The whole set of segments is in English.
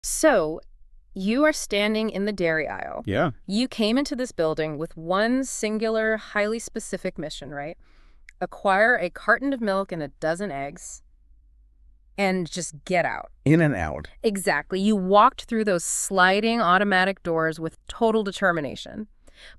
So, you are standing in the dairy aisle. Yeah. You came into this building with one singular, highly specific mission, right? Acquire a carton of milk and a dozen eggs and just get out. In and out. Exactly. You walked through those sliding automatic doors with total determination.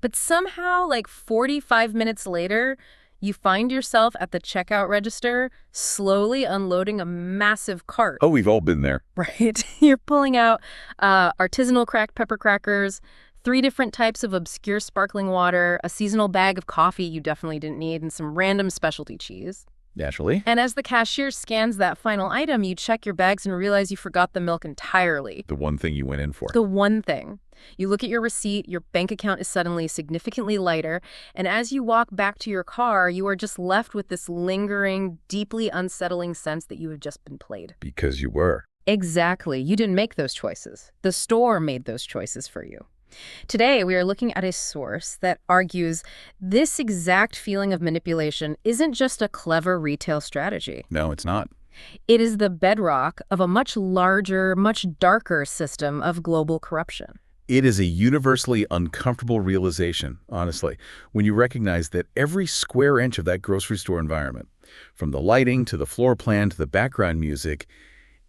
But somehow, like 45 minutes later, you find yourself at the checkout register, slowly unloading a massive cart. Oh, we've all been there. Right? You're pulling out artisanal cracked pepper crackers, 3 different types of obscure sparkling water, a seasonal bag of coffee you definitely didn't need, and some random specialty cheese. Naturally. And as the cashier scans that final item, you check your bags and realize you forgot the milk entirely. The one thing you went in for. The one thing. You look at your receipt, your bank account is suddenly significantly lighter, and as you walk back to your car, you are just left with this lingering, deeply unsettling sense that you have just been played. Because you were. Exactly. You didn't make those choices. The store made those choices for you. Today, we are looking at a source that argues this exact feeling of manipulation isn't just a clever retail strategy. No, it's not. It is the bedrock of a much larger, much darker system of global corruption. It is a universally uncomfortable realization, honestly, when you recognize that every square inch of that grocery store environment, from the lighting to the floor plan to the background music,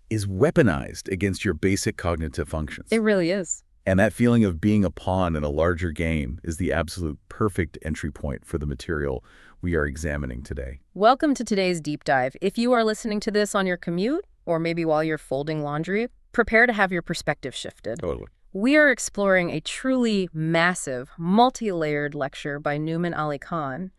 is weaponized against your basic cognitive functions. It really is. And that feeling of being a pawn in a larger game is the absolute perfect entry point for the material we are examining today. Welcome to today's deep dive. If you are listening to this on your commute, or maybe while you're folding laundry, prepare to have your perspective shifted. Totally. We are exploring a truly massive, multi-layered lecture by Nouman Ali Khan.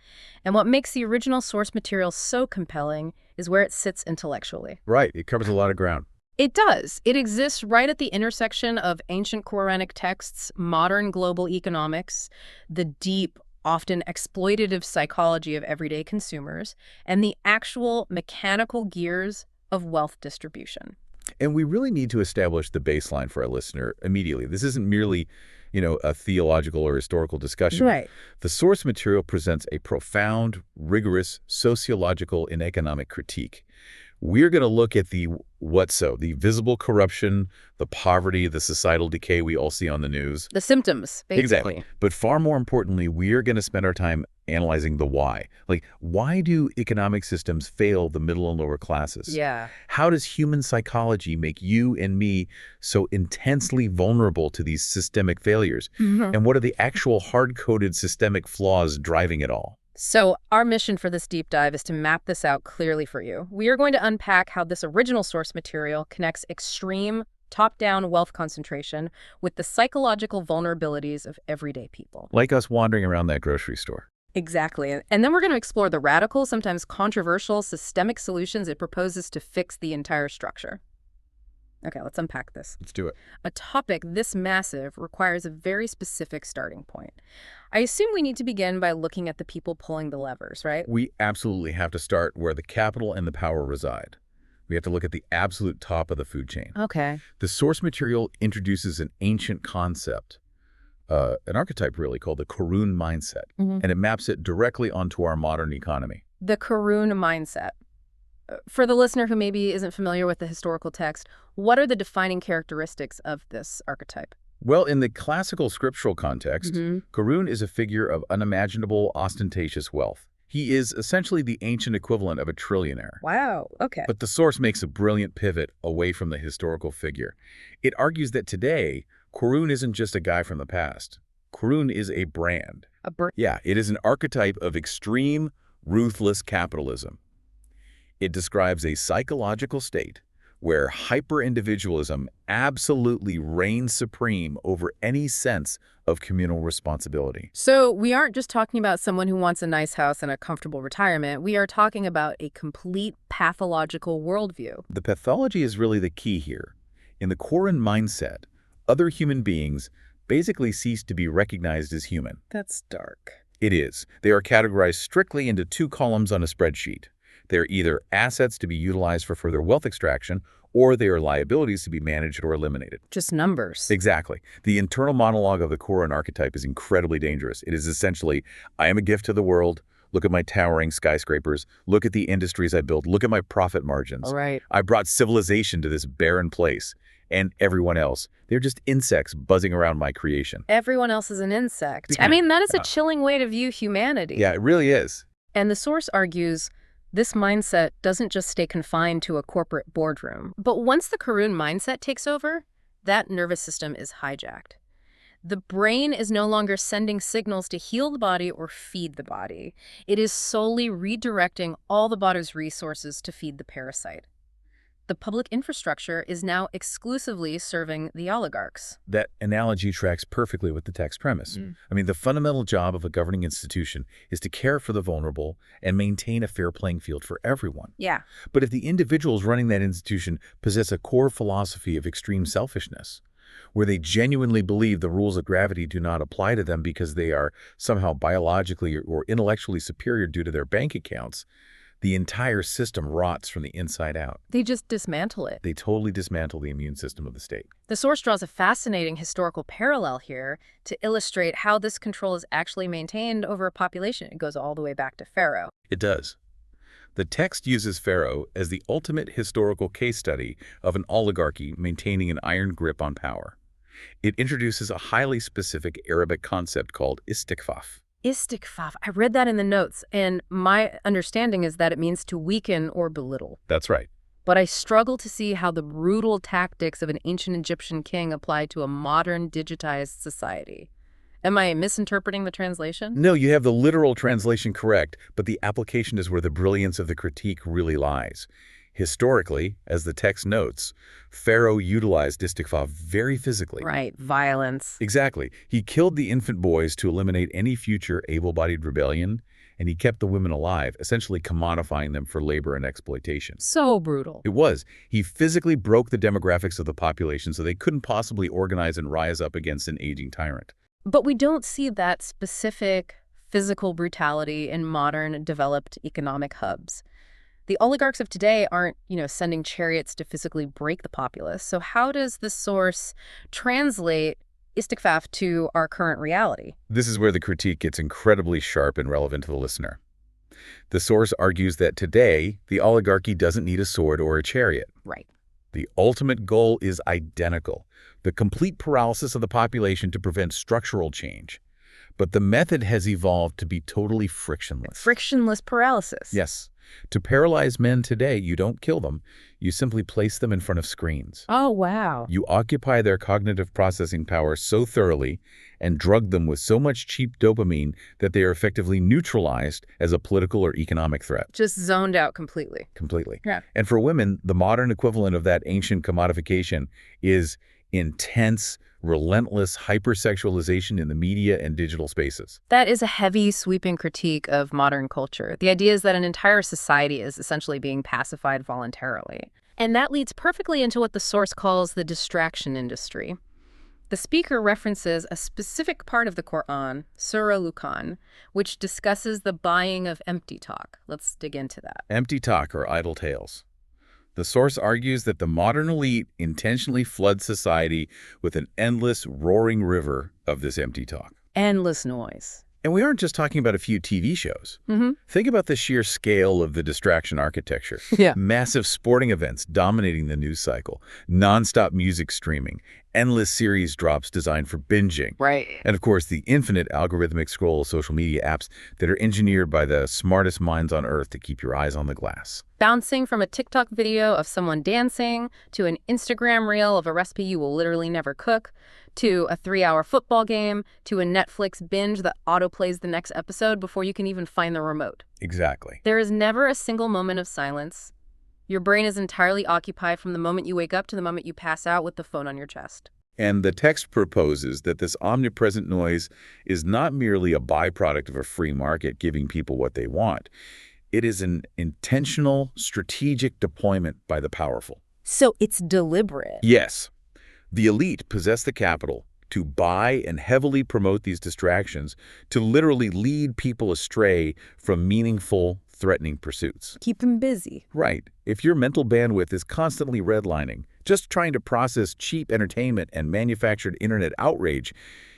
And what makes the original source material so compelling is where it sits intellectually. Right. It covers a lot of ground. It does. It exists right at the intersection of ancient Quranic texts, modern global economics, the deep, often exploitative psychology of everyday consumers, and the actual mechanical gears of wealth distribution. And we really need to establish the baseline for our listener immediately. This isn't merely, a theological or historical discussion. Right. The source material presents a profound, rigorous sociological and economic critique. We're going to look at the the visible corruption, the poverty, the societal decay we all see on the news. The symptoms, basically. Exactly. But far more importantly, we're going to spend our time analyzing the why. Like, why do economic systems fail the middle and lower classes? Yeah. How does human psychology make you and me so intensely vulnerable to these systemic failures? And what are the actual hard-coded systemic flaws driving it all? So our mission for this deep dive is to map this out clearly for you. We are going to unpack how this original source material connects extreme, top-down wealth concentration with the psychological vulnerabilities of everyday people. Like us wandering around that grocery store. Exactly. And then we're going to explore the radical, sometimes controversial, systemic solutions it proposes to fix the entire structure. Okay, let's unpack this. Let's do it. A topic this massive requires a very specific starting point. I assume we need to begin by looking at the people pulling the levers, right? We absolutely have to start where the capital and the power reside. We have to look at the absolute top of the food chain. Okay. The source material introduces an ancient concept, an archetype really, called the Qurun mindset, and it maps it directly onto our modern economy. The Qurun mindset. For the listener who maybe isn't familiar with the historical text, what are the defining characteristics of this archetype? Well, in the classical scriptural context, Qurun is a figure of unimaginable, ostentatious wealth. He is essentially the ancient equivalent of a trillionaire. Wow, okay. But the source makes a brilliant pivot away from the historical figure. It argues that today, Qurun isn't just a guy from the past. Qurun is a brand. Yeah, it is an archetype of extreme, ruthless capitalism. It describes a psychological state where hyper-individualism absolutely reigns supreme over any sense of communal responsibility. So we aren't just talking about someone who wants a nice house and a comfortable retirement. We are talking about a complete pathological worldview. The pathology is really the key here. In the Qurun mindset, other human beings basically cease to be recognized as human. That's dark. It is. They are categorized strictly into 2 columns on a spreadsheet. They're either assets to be utilized for further wealth extraction, or they are liabilities to be managed or eliminated. Just numbers. Exactly. The internal monologue of the Qurun archetype is incredibly dangerous. It is essentially, I am a gift to the world. Look at my towering skyscrapers. Look at the industries I built. Look at my profit margins. All right. I brought civilization to this barren place. And everyone else, they're just insects buzzing around my creation. Everyone else is an insect. I mean, that is a chilling way to view humanity. Yeah, it really is. And the source argues this mindset doesn't just stay confined to a corporate boardroom. But once the Karun mindset takes over, that nervous system is hijacked. The brain is no longer sending signals to heal the body or feed the body. It is solely redirecting all the body's resources to feed the parasite. The public infrastructure is now exclusively serving the oligarchs. That analogy tracks perfectly with the text premise. I mean, the fundamental job of a governing institution is to care for the vulnerable and maintain a fair playing field for everyone. Yeah. But if the individuals running that institution possess a core philosophy of extreme selfishness, where they genuinely believe the rules of gravity do not apply to them because they are somehow biologically or intellectually superior due to their bank accounts, the entire system rots from the inside out. They just dismantle it. They totally dismantle the immune system of the state. The source draws a fascinating historical parallel here to illustrate how this control is actually maintained over a population. It goes all the way back to Pharaoh. It does. The text uses Pharaoh as the ultimate historical case study of an oligarchy maintaining an iron grip on power. It introduces a highly specific Arabic concept called istikfaf. Istikfaf. I read that in the notes, and my understanding is that it means to weaken or belittle. That's right. But I struggle to see how the brutal tactics of an ancient Egyptian king apply to a modern, digitized society. Am I misinterpreting the translation? No, you have the literal translation correct, but the application is where the brilliance of the critique really lies. Historically, as the text notes, Pharaoh utilized istikfaf very physically. Right, violence. Exactly. He killed the infant boys to eliminate any future able-bodied rebellion, and he kept the women alive, essentially commodifying them for labor and exploitation. So brutal. It was. He physically broke the demographics of the population so they couldn't possibly organize and rise up against an aging tyrant. But we don't see that specific physical brutality in modern, developed economic hubs. The oligarchs of today aren't, sending chariots to physically break the populace. So how does the source translate istikfaf to our current reality? This is where the critique gets incredibly sharp and relevant to the listener. The source argues that today, the oligarchy doesn't need a sword or a chariot. Right. The ultimate goal is identical, the complete paralysis of the population to prevent structural change. But the method has evolved to be totally frictionless. Frictionless paralysis. Yes. To paralyze men today, you don't kill them. You simply place them in front of screens. Oh, wow. You occupy their cognitive processing power so thoroughly and drug them with so much cheap dopamine that they are effectively neutralized as a political or economic threat. Just zoned out completely. Completely. Yeah. And for women, the modern equivalent of that ancient commodification is intense, relentless hypersexualization in the media and digital spaces. That is a heavy, sweeping critique of modern culture. The idea is that an entire society is essentially being pacified voluntarily. And that leads perfectly into what the source calls the distraction industry. The speaker references a specific part of the Quran, Surah Luqman, which discusses the buying of empty talk. Let's dig into that. Empty talk or idle tales. The source argues that the modern elite intentionally flood society with an endless, roaring river of this empty talk. Endless noise. And we aren't just talking about a few TV shows. Think about the sheer scale of the distraction architecture. Yeah. Massive sporting events dominating the news cycle, nonstop music streaming, endless series drops designed for binging. Right. And of course, the infinite algorithmic scroll of social media apps that are engineered by the smartest minds on earth to keep your eyes on the glass. Bouncing from a TikTok video of someone dancing to an Instagram reel of a recipe you will literally never cook, to a 3-hour football game, to a Netflix binge that autoplays the next episode before you can even find the remote. Exactly. There is never a single moment of silence. Your brain is entirely occupied from the moment you wake up to the moment you pass out with the phone on your chest. And the text proposes that this omnipresent noise is not merely a byproduct of a free market giving people what they want. It is an intentional, strategic deployment by the powerful. So it's deliberate. Yes. The elite possess the capital to buy and heavily promote these distractions to literally lead people astray from meaningful, threatening pursuits. Keep them busy. Right. If your mental bandwidth is constantly redlining, just trying to process cheap entertainment and manufactured internet outrage,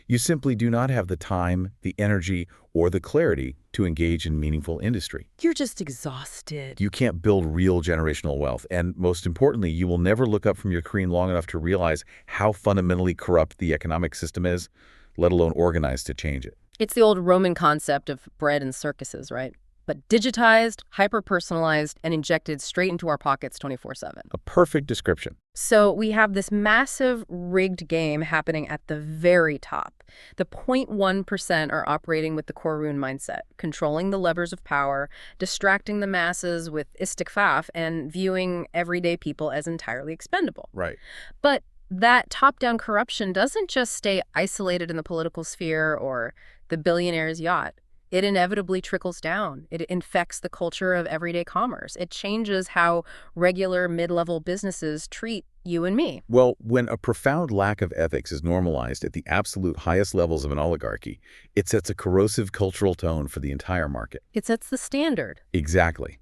you simply do not have the time, the energy, or the clarity to engage in meaningful industry. You're just exhausted. You can't build real generational wealth, and most importantly, you will never look up from your screen long enough to realize how fundamentally corrupt the economic system is, let alone organized to change it. It's the old Roman concept of bread and circuses, right? But digitized, hyper-personalized, and injected straight into our pockets 24/7. A perfect description. So we have this massive rigged game happening at the very top. The 0.1% are operating with the Korun mindset, controlling the levers of power, distracting the masses with istikfaf, and viewing everyday people as entirely expendable. Right. But that top-down corruption doesn't just stay isolated in the political sphere or the billionaire's yacht. It inevitably trickles down. It infects the culture of everyday commerce. It changes how regular mid-level businesses treat you and me. Well, when a profound lack of ethics is normalized at the absolute highest levels of an oligarchy, it sets a corrosive cultural tone for the entire market. It sets the standard. Exactly.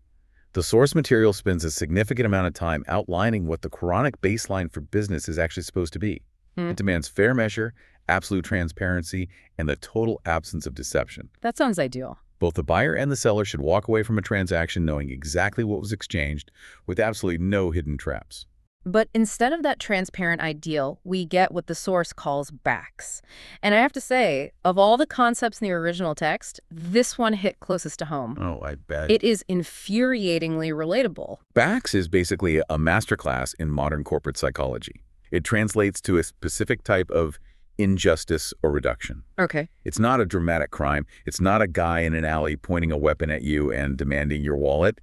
The source material spends a significant amount of time outlining what the Quranic baseline for business is actually supposed to be. It demands fair measure, absolute transparency, and the total absence of deception. That sounds ideal. Both the buyer and the seller should walk away from a transaction knowing exactly what was exchanged, with absolutely no hidden traps. But instead of that transparent ideal, we get what the source calls backs. And I have to say, of all the concepts in the original text, this one hit closest to home. Oh, I bet. It is infuriatingly relatable. Bax is basically a masterclass in modern corporate psychology. It translates to a specific type of injustice or reduction. Okay. It's not a dramatic crime. It's not a guy in an alley pointing a weapon at you and demanding your wallet.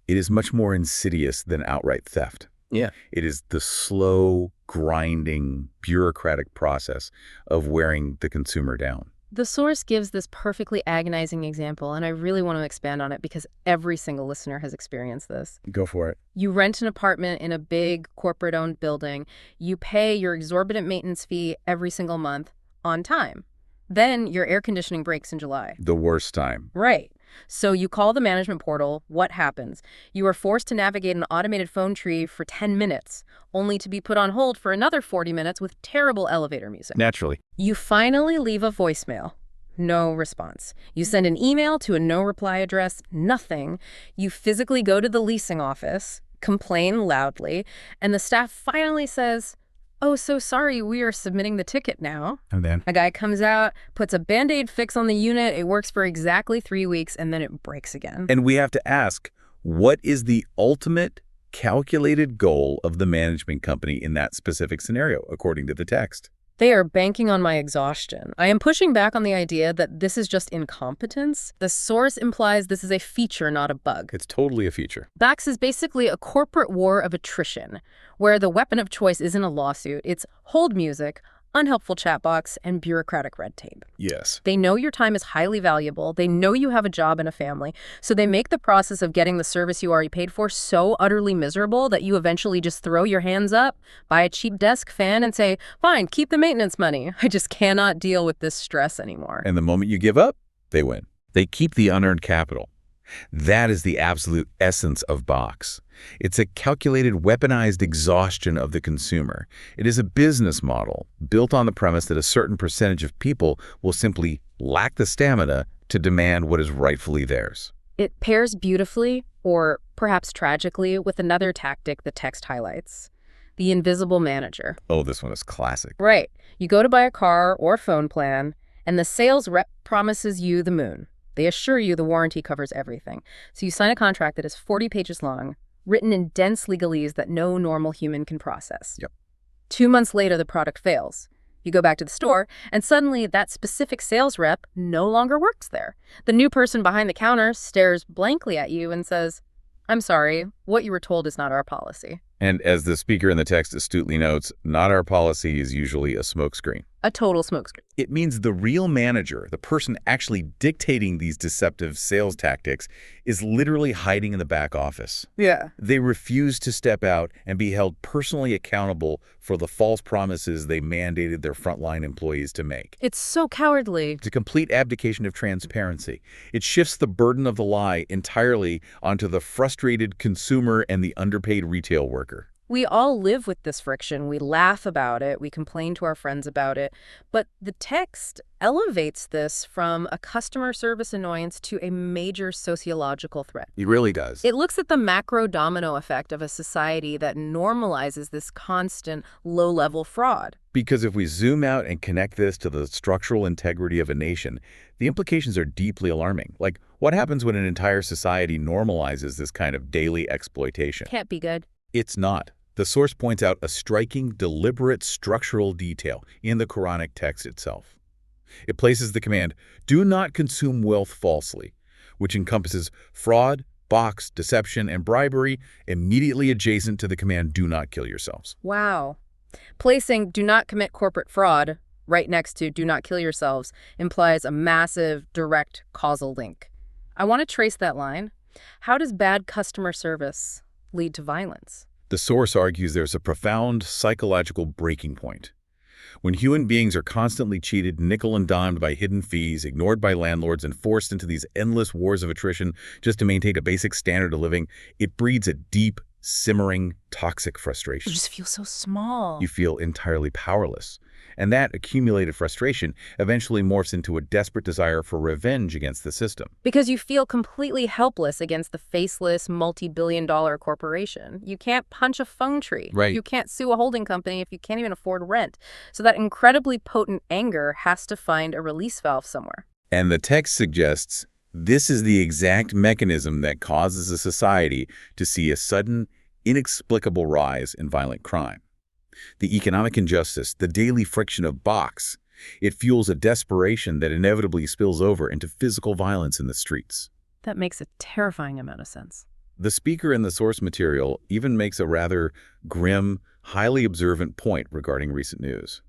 It is much more insidious than outright theft. Yeah. It is the slow, grinding, bureaucratic process of wearing the consumer down. The source gives this perfectly agonizing example, and I really want to expand on it because every single listener has experienced this. Go for it. You rent an apartment in a big corporate-owned building. You pay your exorbitant maintenance fee every single month on time. Then your air conditioning breaks in July. The worst time. Right. So you call the management portal. What happens? You are forced to navigate an automated phone tree for 10 minutes, only to be put on hold for another 40 minutes with terrible elevator music. Naturally. You finally leave a voicemail. No response. You send an email to a no-reply address. Nothing. You physically go to the leasing office, complain loudly, and the staff finally says, "Oh, so sorry, we are submitting the ticket now." And then? A guy comes out, puts a Band-Aid fix on the unit, it works for exactly 3 weeks, and then it breaks again. And we have to ask, what is the ultimate calculated goal of the management company in that specific scenario, according to the text? They are banking on my exhaustion. I am pushing back on the idea that this is just incompetence. The source implies this is a feature, not a bug. It's totally a feature. Bax is basically a corporate war of attrition, where the weapon of choice isn't a lawsuit, it's hold music, unhelpful chat box, and bureaucratic red tape. Yes. They know your time is highly valuable. They know you have a job and a family. So they make the process of getting the service you already paid for so utterly miserable that you eventually just throw your hands up, buy a cheap desk fan, and say, "Fine, keep the maintenance money. I just cannot deal with this stress anymore." And the moment you give up, they win. They keep the unearned capital. That is the absolute essence of Box. It's a calculated, weaponized exhaustion of the consumer. It is a business model built on the premise that a certain percentage of people will simply lack the stamina to demand what is rightfully theirs. It pairs beautifully, or perhaps tragically, with another tactic the text highlights: the invisible manager. Oh, this one is classic. Right. You go to buy a car or phone plan, and the sales rep promises you the moon. They assure you the warranty covers everything. So you sign a contract that is 40 pages long, written in dense legalese that no normal human can process. Yep. 2 months later, the product fails. You go back to the store, and suddenly that specific sales rep no longer works there. The new person behind the counter stares blankly at you and says, "I'm sorry, what you were told is not our policy." And as the speaker in the text astutely notes, not our policy is usually a smokescreen. A total smokescreen. It means the real manager, the person actually dictating these deceptive sales tactics, is literally hiding in the back office. Yeah. They refuse to step out and be held personally accountable for the false promises they mandated their frontline employees to make. It's so cowardly. It's a complete abdication of transparency. It shifts the burden of the lie entirely onto the frustrated consumer and the underpaid retail worker. We all live with this friction. We laugh about it. We complain to our friends about it. But the text elevates this from a customer service annoyance to a major sociological threat. It really does. It looks at the macro domino effect of a society that normalizes this constant low-level fraud. Because if we zoom out and connect this to the structural integrity of a nation, the implications are deeply alarming. Like, what happens when an entire society normalizes this kind of daily exploitation? Can't be good. It's not. The source points out a striking, deliberate structural detail in the Quranic text itself. It places the command, "Do not consume wealth falsely," which encompasses fraud, box, deception, and bribery, immediately adjacent to the command, "Do not kill yourselves." Wow. Placing "do not commit corporate fraud" right next to "do not kill yourselves" implies a massive, direct causal link. I want to trace that line. How does bad customer service lead to violence? The source argues there's a profound psychological breaking point. When human beings are constantly cheated, nickel and dimed by hidden fees, ignored by landlords, and forced into these endless wars of attrition just to maintain a basic standard of living, it breeds a deep, simmering, toxic frustration. You just feel so small. You feel entirely powerless. And that accumulated frustration eventually morphs into a desperate desire for revenge against the system. Because you feel completely helpless against the faceless, multi-billion-dollar corporation. You can't punch a phone tree. Right. You can't sue a holding company if you can't even afford rent. So that incredibly potent anger has to find a release valve somewhere. And the text suggests this is the exact mechanism that causes a society to see a sudden, inexplicable rise in violent crime. The economic injustice, the daily friction of box, it fuels a desperation that inevitably spills over into physical violence in the streets. That makes a terrifying amount of sense. The speaker in the source material even makes a rather grim, highly observant point regarding recent news.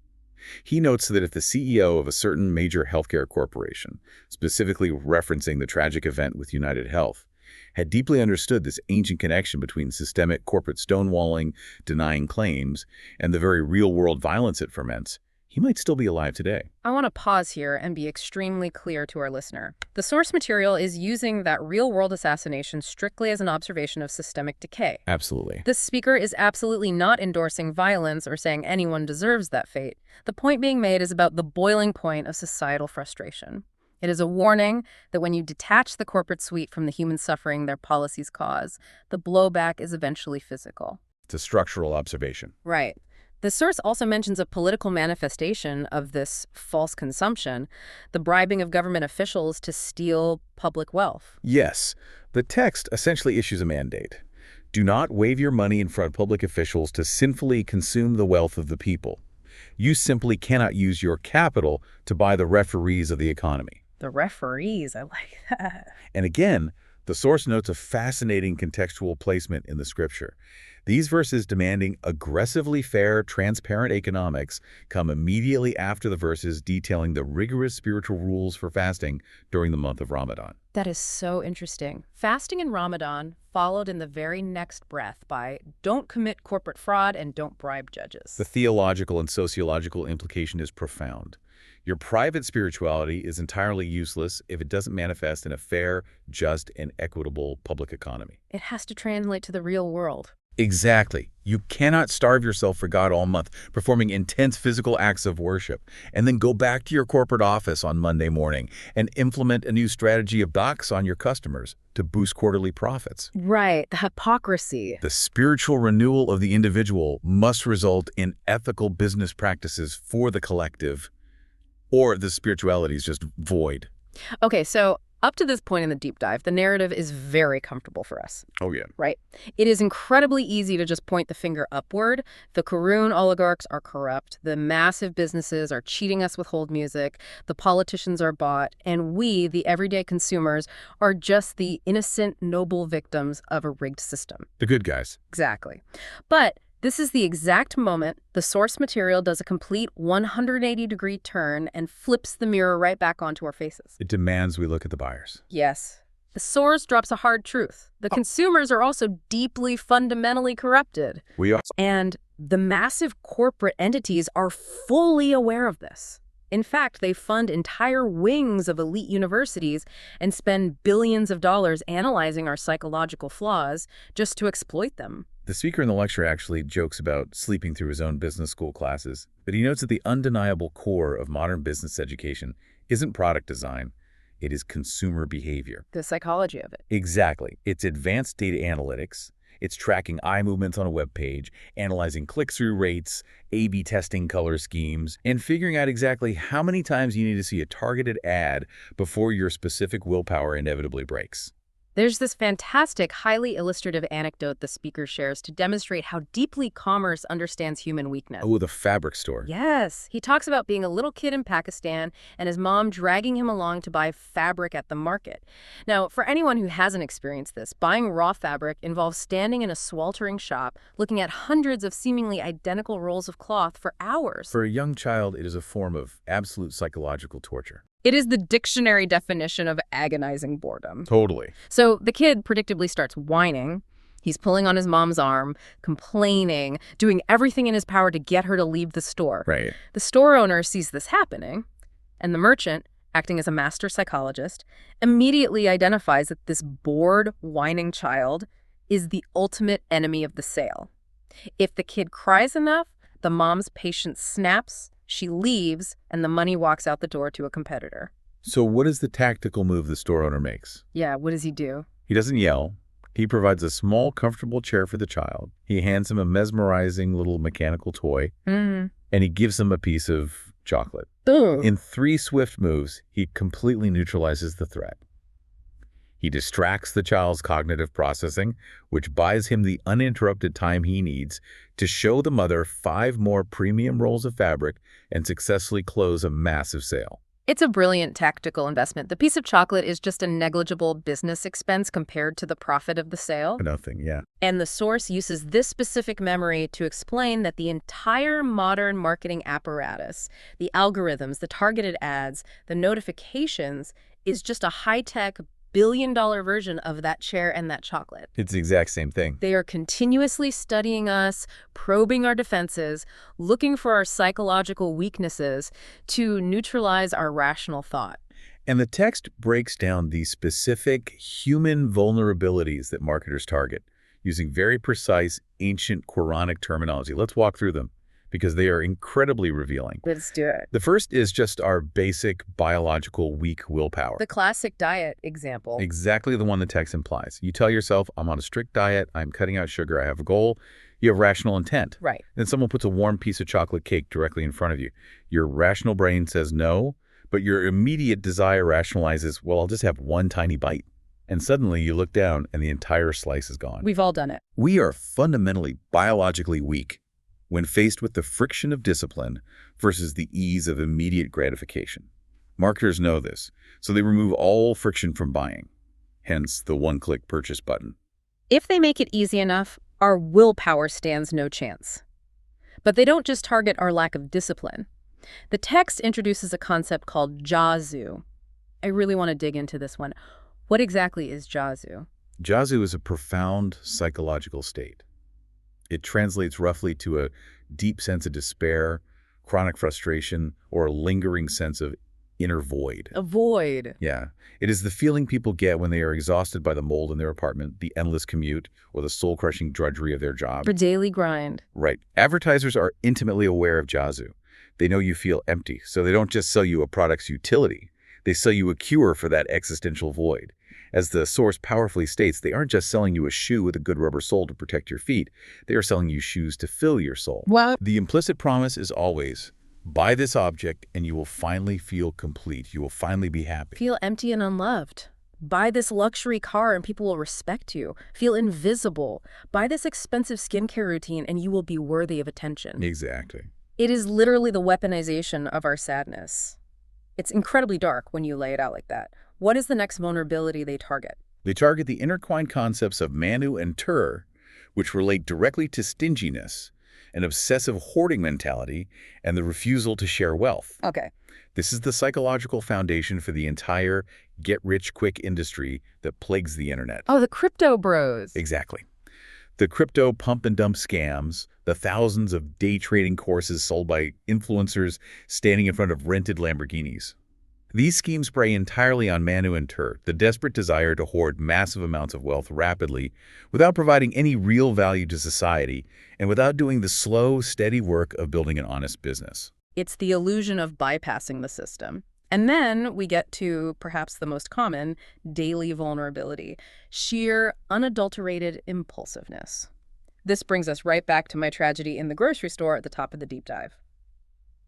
He notes that if the CEO of a certain major healthcare corporation, specifically referencing the tragic event with United Health, had deeply understood this ancient connection between systemic corporate stonewalling, denying claims, and the very real-world violence it ferments, he might still be alive today. I want to pause here and be extremely clear to our listener. The source material is using that real-world assassination strictly as an observation of systemic decay. Absolutely. The speaker is absolutely not endorsing violence or saying anyone deserves that fate. The point being made is about the boiling point of societal frustration. It is a warning that when you detach the corporate suite from the human suffering their policies cause, the blowback is eventually physical. It's a structural observation. Right. The source also mentions a political manifestation of this false consumption, the bribing of government officials to steal public wealth. Yes, the text essentially issues a mandate. Do not wave your money in front of public officials to sinfully consume the wealth of the people. You simply cannot use your capital to buy the referees of the economy. The referees, I like that. And again, the source notes a fascinating contextual placement in the scripture. These verses demanding aggressively fair, transparent economics come immediately after the verses detailing the rigorous spiritual rules for fasting during the month of Ramadan. That is so interesting. Fasting in Ramadan followed in the very next breath by "don't commit corporate fraud and don't bribe judges." The theological and sociological implication is profound. Your private spirituality is entirely useless if it doesn't manifest in a fair, just, and equitable public economy. It has to translate to the real world. Exactly. You cannot starve yourself for God all month, performing intense physical acts of worship, and then go back to your corporate office on Monday morning and implement a new strategy of docs on your customers to boost quarterly profits. Right, the hypocrisy. The spiritual renewal of the individual must result in ethical business practices for the collective, or the spirituality is just void. Okay, so up to this point in the deep dive, the narrative is very comfortable for us. Oh, yeah. Right? It is incredibly easy to just point the finger upward. The Karun oligarchs are corrupt. The massive businesses are cheating us with hold music. The politicians are bought. And we, the everyday consumers, are just the innocent, noble victims of a rigged system. The good guys. Exactly. But this is the exact moment the source material does a complete 180-degree turn and flips the mirror right back onto our faces. It demands we look at the buyers. Yes. The source drops a hard truth. The consumers are also deeply, fundamentally corrupted. We are. And the massive corporate entities are fully aware of this. In fact, they fund entire wings of elite universities and spend billions of dollars analyzing our psychological flaws just to exploit them. The speaker in the lecture actually jokes about sleeping through his own business school classes, but he notes that the undeniable core of modern business education isn't product design, it is consumer behavior. The psychology of it. Exactly. It's advanced data analytics. It's tracking eye movements on a web page, analyzing click-through rates, A/B testing color schemes, and figuring out exactly how many times you need to see a targeted ad before your specific willpower inevitably breaks. There's this fantastic, highly illustrative anecdote the speaker shares to demonstrate how deeply commerce understands human weakness. Oh, the fabric store. Yes. He talks about being a little kid in Pakistan and his mom dragging him along to buy fabric at the market. Now, for anyone who hasn't experienced this, buying raw fabric involves standing in a sweltering shop, looking at hundreds of seemingly identical rolls of cloth for hours. For a young child, it is a form of absolute psychological torture. It is the dictionary definition of agonizing boredom. Totally. So the kid predictably starts whining. He's pulling on his mom's arm, complaining, doing everything in his power to get her to leave the store. Right. The store owner sees this happening, and the merchant, acting as a master psychologist, immediately identifies that this bored, whining child is the ultimate enemy of the sale. If the kid cries enough, the mom's patience snaps, she leaves, and the money walks out the door to a competitor. So what is the tactical move the store owner makes? Yeah, what does he do? He doesn't yell. He provides a small, comfortable chair for the child. He hands him a mesmerizing little mechanical toy, and he gives him a piece of chocolate. Ugh. In 3 swift moves, he completely neutralizes the threat. He distracts the child's cognitive processing, which buys him the uninterrupted time he needs to show the mother 5 more premium rolls of fabric and successfully close a massive sale. It's a brilliant tactical investment. The piece of chocolate is just a negligible business expense compared to the profit of the sale. Nothing, yeah. And the source uses this specific memory to explain that the entire modern marketing apparatus, the algorithms, the targeted ads, the notifications, is just a high-tech, billion-dollar version of that chair and that chocolate. It's the exact same thing. They are continuously studying us, probing our defenses, looking for our psychological weaknesses to neutralize our rational thought. And the text breaks down the specific human vulnerabilities that marketers target, using very precise, ancient Quranic terminology. Let's walk through them, because they are incredibly revealing. Let's do it. The first is just our basic biological weak willpower. The classic diet example. Exactly the one the text implies. You tell yourself, I'm on a strict diet, I'm cutting out sugar, I have a goal. You have rational intent. Right. Then someone puts a warm piece of chocolate cake directly in front of you. Your rational brain says no, but your immediate desire rationalizes, well, I'll just have one tiny bite. And suddenly you look down and the entire slice is gone. We've all done it. We are fundamentally biologically weak when faced with the friction of discipline versus the ease of immediate gratification. Marketers know this, so they remove all friction from buying, hence the one-click purchase button. If they make it easy enough, our willpower stands no chance. But they don't just target our lack of discipline. The text introduces a concept called jazu. I really want to dig into this one. What exactly is jazu? Jazu is a profound psychological state. It translates roughly to a deep sense of despair, chronic frustration, or a lingering sense of inner void. A void. Yeah. It is the feeling people get when they are exhausted by the mold in their apartment, the endless commute, or the soul-crushing drudgery of their job. For daily grind. Right. Advertisers are intimately aware of jazu. They know you feel empty, so they don't just sell you a product's utility. They sell you a cure for that existential void. As the source powerfully states, they aren't just selling you a shoe with a good rubber sole to protect your feet. They are selling you shoes to fill your soul. What? The implicit promise is always, buy this object and you will finally feel complete. You will finally be happy. Feel empty and unloved. Buy this luxury car and people will respect you. Feel invisible. Buy this expensive skincare routine and you will be worthy of attention. Exactly. It is literally the weaponization of our sadness. It's incredibly dark when you lay it out like that. What is the next vulnerability they target? They target the intertwined concepts of manu and tur, which relate directly to stinginess, an obsessive hoarding mentality, and the refusal to share wealth. Okay. This is the psychological foundation for the entire get-rich-quick industry that plagues the internet. Oh, the crypto bros. Exactly. The crypto pump-and-dump scams, the thousands of day trading courses sold by influencers standing in front of rented Lamborghinis. These schemes prey entirely on Manu and Tur, the desperate desire to hoard massive amounts of wealth rapidly without providing any real value to society and without doing the slow, steady work of building an honest business. It's the illusion of bypassing the system. And then we get to perhaps the most common, daily vulnerability, sheer, unadulterated impulsiveness. This brings us right back to my tragedy in the grocery store at the top of the deep dive.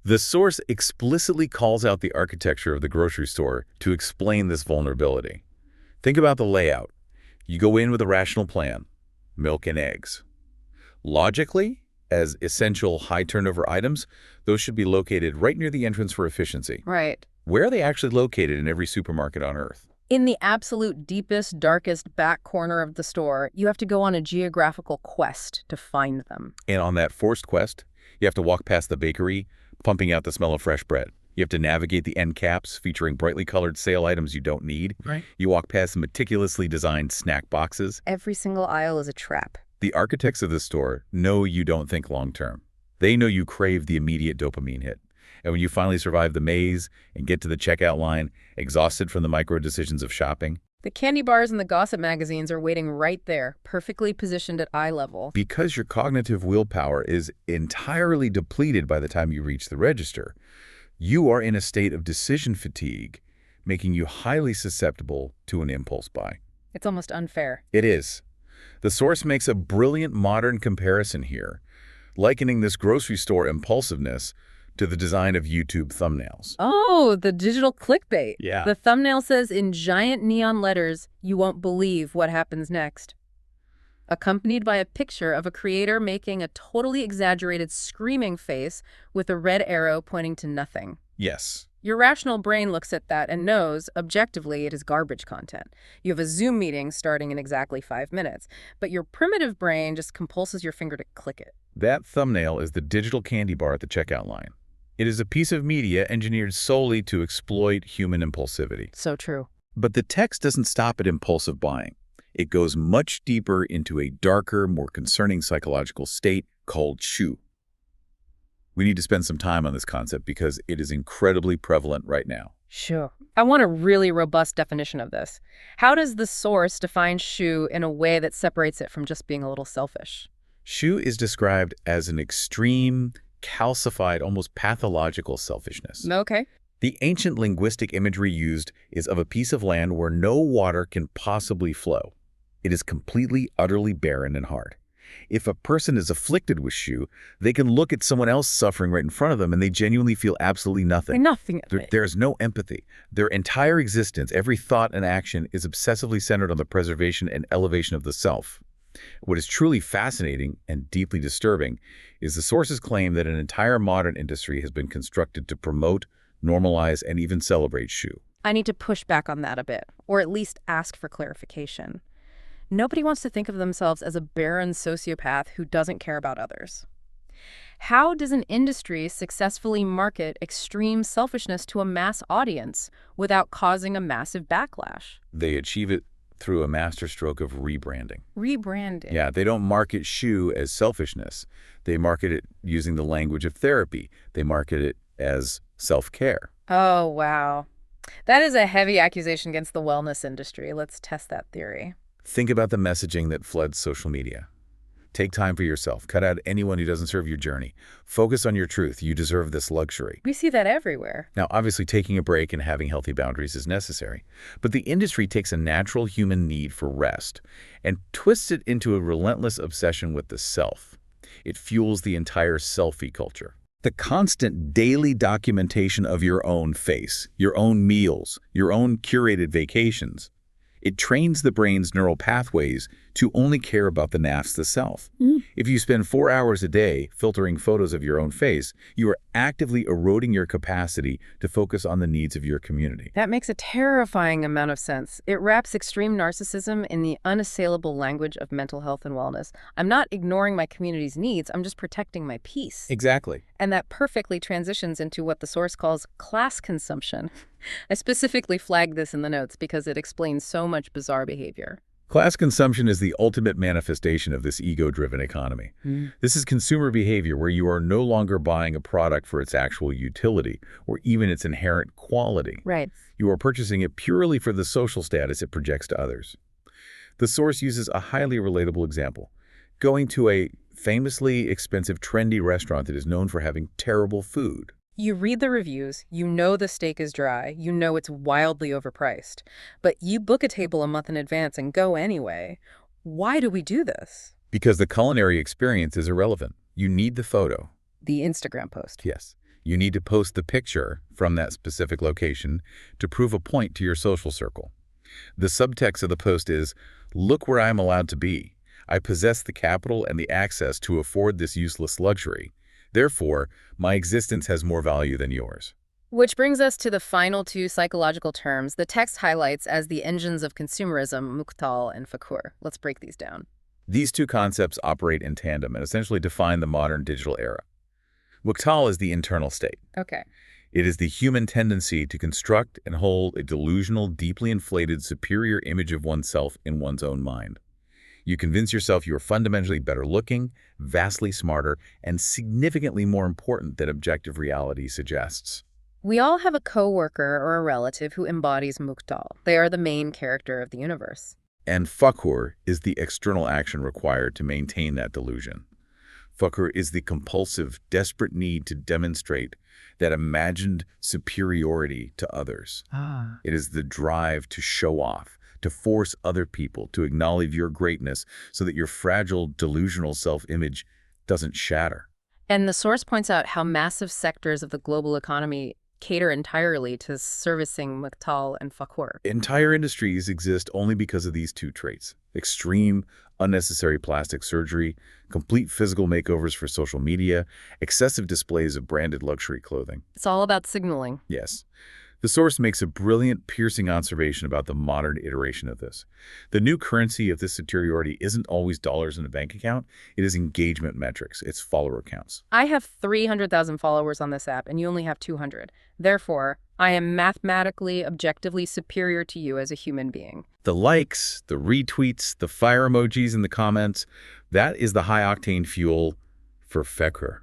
The source explicitly calls out the architecture of the grocery store to explain this vulnerability. Think about the layout. You go in with a rational plan, milk and eggs. Logically, as essential high-turnover items, those should be located right near the entrance for efficiency. Right. Where are they actually located in every supermarket on Earth? In the absolute deepest, darkest back corner of the store, you have to go on a geographical quest to find them. And on that forced quest, you have to walk past the bakery, pumping out the smell of fresh bread. You have to navigate the end caps featuring brightly colored sale items you don't need. Right. You walk past meticulously designed snack boxes. Every single aisle is a trap. The architects of the store know you don't think long-term. They know you crave the immediate dopamine hit. And when you finally survive the maze and get to the checkout line, exhausted from the micro-decisions of shopping, the candy bars and the gossip magazines are waiting right there, perfectly positioned at eye level. because your cognitive willpower is entirely depleted by the time you reach the register, you are in a state of decision fatigue, making you highly susceptible to an impulse buy. It's almost unfair. It is. The source makes a brilliant modern comparison here, likening this grocery store impulsiveness to the design of YouTube thumbnails. Oh, the digital clickbait. Yeah. The thumbnail says in giant neon letters, "You won't believe what happens next," accompanied by a picture of a creator making a totally exaggerated screaming face with a red arrow pointing to nothing. Yes. Your rational brain looks at that and knows, objectively, it is garbage content. You have a Zoom meeting starting in exactly 5 minutes, but your primitive brain just compulses your finger to click it. That thumbnail is the digital candy bar at the checkout line. It is a piece of media engineered solely to exploit human impulsivity. So true. But the text doesn't stop at impulsive buying. It goes much deeper into a darker, more concerning psychological state called shu. We need to spend some time on this concept because it is incredibly prevalent right now. Sure. I want a really robust definition of this. How does the source define shu in a way that separates it from just being a little selfish? Shu is described as an extreme, calcified, almost pathological selfishness. Okay. The ancient linguistic imagery used is of a piece of land where no water can possibly flow. It is completely, utterly barren and hard. If a person is afflicted with shu, they can look at someone else suffering right in front of them and they genuinely feel absolutely nothing. Nothing of it. There's no empathy. Their entire existence, every thought and action is obsessively centered on the preservation and elevation of the self. What is truly fascinating and deeply disturbing is the source's claim that an entire modern industry has been constructed to promote, normalize, and even celebrate shu. I need to push back on that a bit, or at least ask for clarification. Nobody wants to think of themselves as a barren sociopath who doesn't care about others. How does an industry successfully market extreme selfishness to a mass audience without causing a massive backlash? They achieve it through a masterstroke of rebranding. Rebranding. Yeah, they don't market shu as selfishness. They market it using the language of therapy. They market it as self-care. Oh, wow. That is a heavy accusation against the wellness industry. Let's test that theory. Think about the messaging that floods social media. Take time for yourself. Cut out anyone who doesn't serve your journey. Focus on your truth. You deserve this luxury. We see that everywhere. Now, obviously, taking a break and having healthy boundaries is necessary. But the industry takes a natural human need for rest and twists it into a relentless obsession with the self. It fuels the entire selfie culture. The constant daily documentation of your own face, your own meals, your own curated vacations. It trains the brain's neural pathways to only care about the nafs, the self. If you spend 4 hours a day filtering photos of your own face, you are actively eroding your capacity to focus on the needs of your community. That makes a terrifying amount of sense. It wraps extreme narcissism in the unassailable language of mental health and wellness. I'm not ignoring my community's needs, I'm just protecting my peace. Exactly. And that perfectly transitions into what the source calls class consumption. I specifically flagged this in the notes because it explains so much bizarre behavior. Class consumption is the ultimate manifestation of this ego-driven economy. This is consumer behavior where you are no longer buying a product for its actual utility or even its inherent quality. Right. You are purchasing it purely for the social status it projects to others. The source uses a highly relatable example. Going to a famously expensive, trendy restaurant that is known for having terrible food. You read the reviews, you know the steak is dry, you know it's wildly overpriced, but you book a table a month in advance and go anyway. Why do we do this? Because the culinary experience is irrelevant. You need the photo. The Instagram post. Yes. You need to post the picture from that specific location to prove a point to your social circle. The subtext of the post is, look where I am allowed to be. I possess the capital and the access to afford this useless luxury. Therefore, my existence has more value than yours. Which brings us to the final two psychological terms the text highlights as the engines of consumerism, muqtal and fakur. Let's break these down. These two concepts operate in tandem and essentially define the modern digital era. Muqtal is the internal state. Okay. It is the human tendency to construct and hold a delusional, deeply inflated, superior image of oneself in one's own mind. You convince yourself you are fundamentally better looking, vastly smarter, and significantly more important than objective reality suggests. We all have a coworker or a relative who embodies muqtal. They are the main character of the universe. And fakur is the external action required to maintain that delusion. Fakur is the compulsive, desperate need to demonstrate that imagined superiority to others. It is the drive to show off, to force other people to acknowledge your greatness so that your fragile, delusional self-image doesn't shatter. And the source points out how massive sectors of the global economy cater entirely to servicing muqtal and fakur. Entire industries exist only because of these two traits. Extreme, unnecessary plastic surgery, complete physical makeovers for social media, excessive displays of branded luxury clothing. It's all about signaling. Yes. The source makes a brilliant, piercing observation about the modern iteration of this. The new currency of this superiority isn't always dollars in a bank account. It is engagement metrics. It's follower counts. I have 300,000 followers on this app, and you only have 200. Therefore, I am mathematically, objectively superior to you as a human being. The likes, the retweets, the fire emojis in the comments, that is the high-octane fuel for fakur.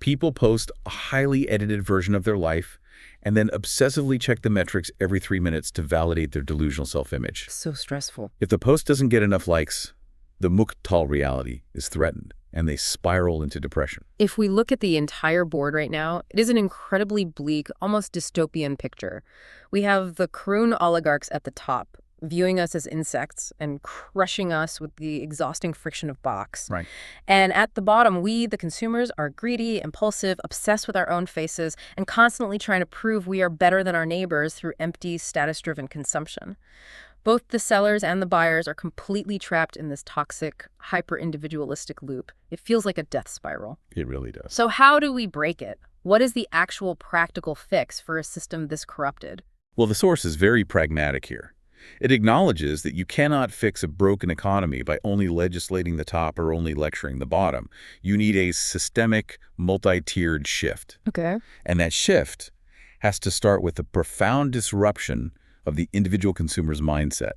People post a highly edited version of their life and then obsessively check the metrics every 3 minutes to validate their delusional self-image. So stressful. If the post doesn't get enough likes, the muqtal reality is threatened, and they spiral into depression. If we look at the entire board right now, it is an incredibly bleak, almost dystopian picture. We have the Karun oligarchs at the top, viewing us as insects and crushing us with the exhausting friction of box. Right. And at the bottom, we, the consumers, are greedy, impulsive, obsessed with our own faces, and constantly trying to prove we are better than our neighbors through empty, status-driven consumption. Both the sellers and the buyers are completely trapped in this toxic, hyper-individualistic loop. It feels like a death spiral. It really does. So how do we break it? What is the actual practical fix for a system this corrupted? Well, the source is very pragmatic here. It acknowledges that you cannot fix a broken economy by only legislating the top or only lecturing the bottom. You need a systemic, multi-tiered shift. Okay. And that shift has to start with the profound disruption of the individual consumer's mindset.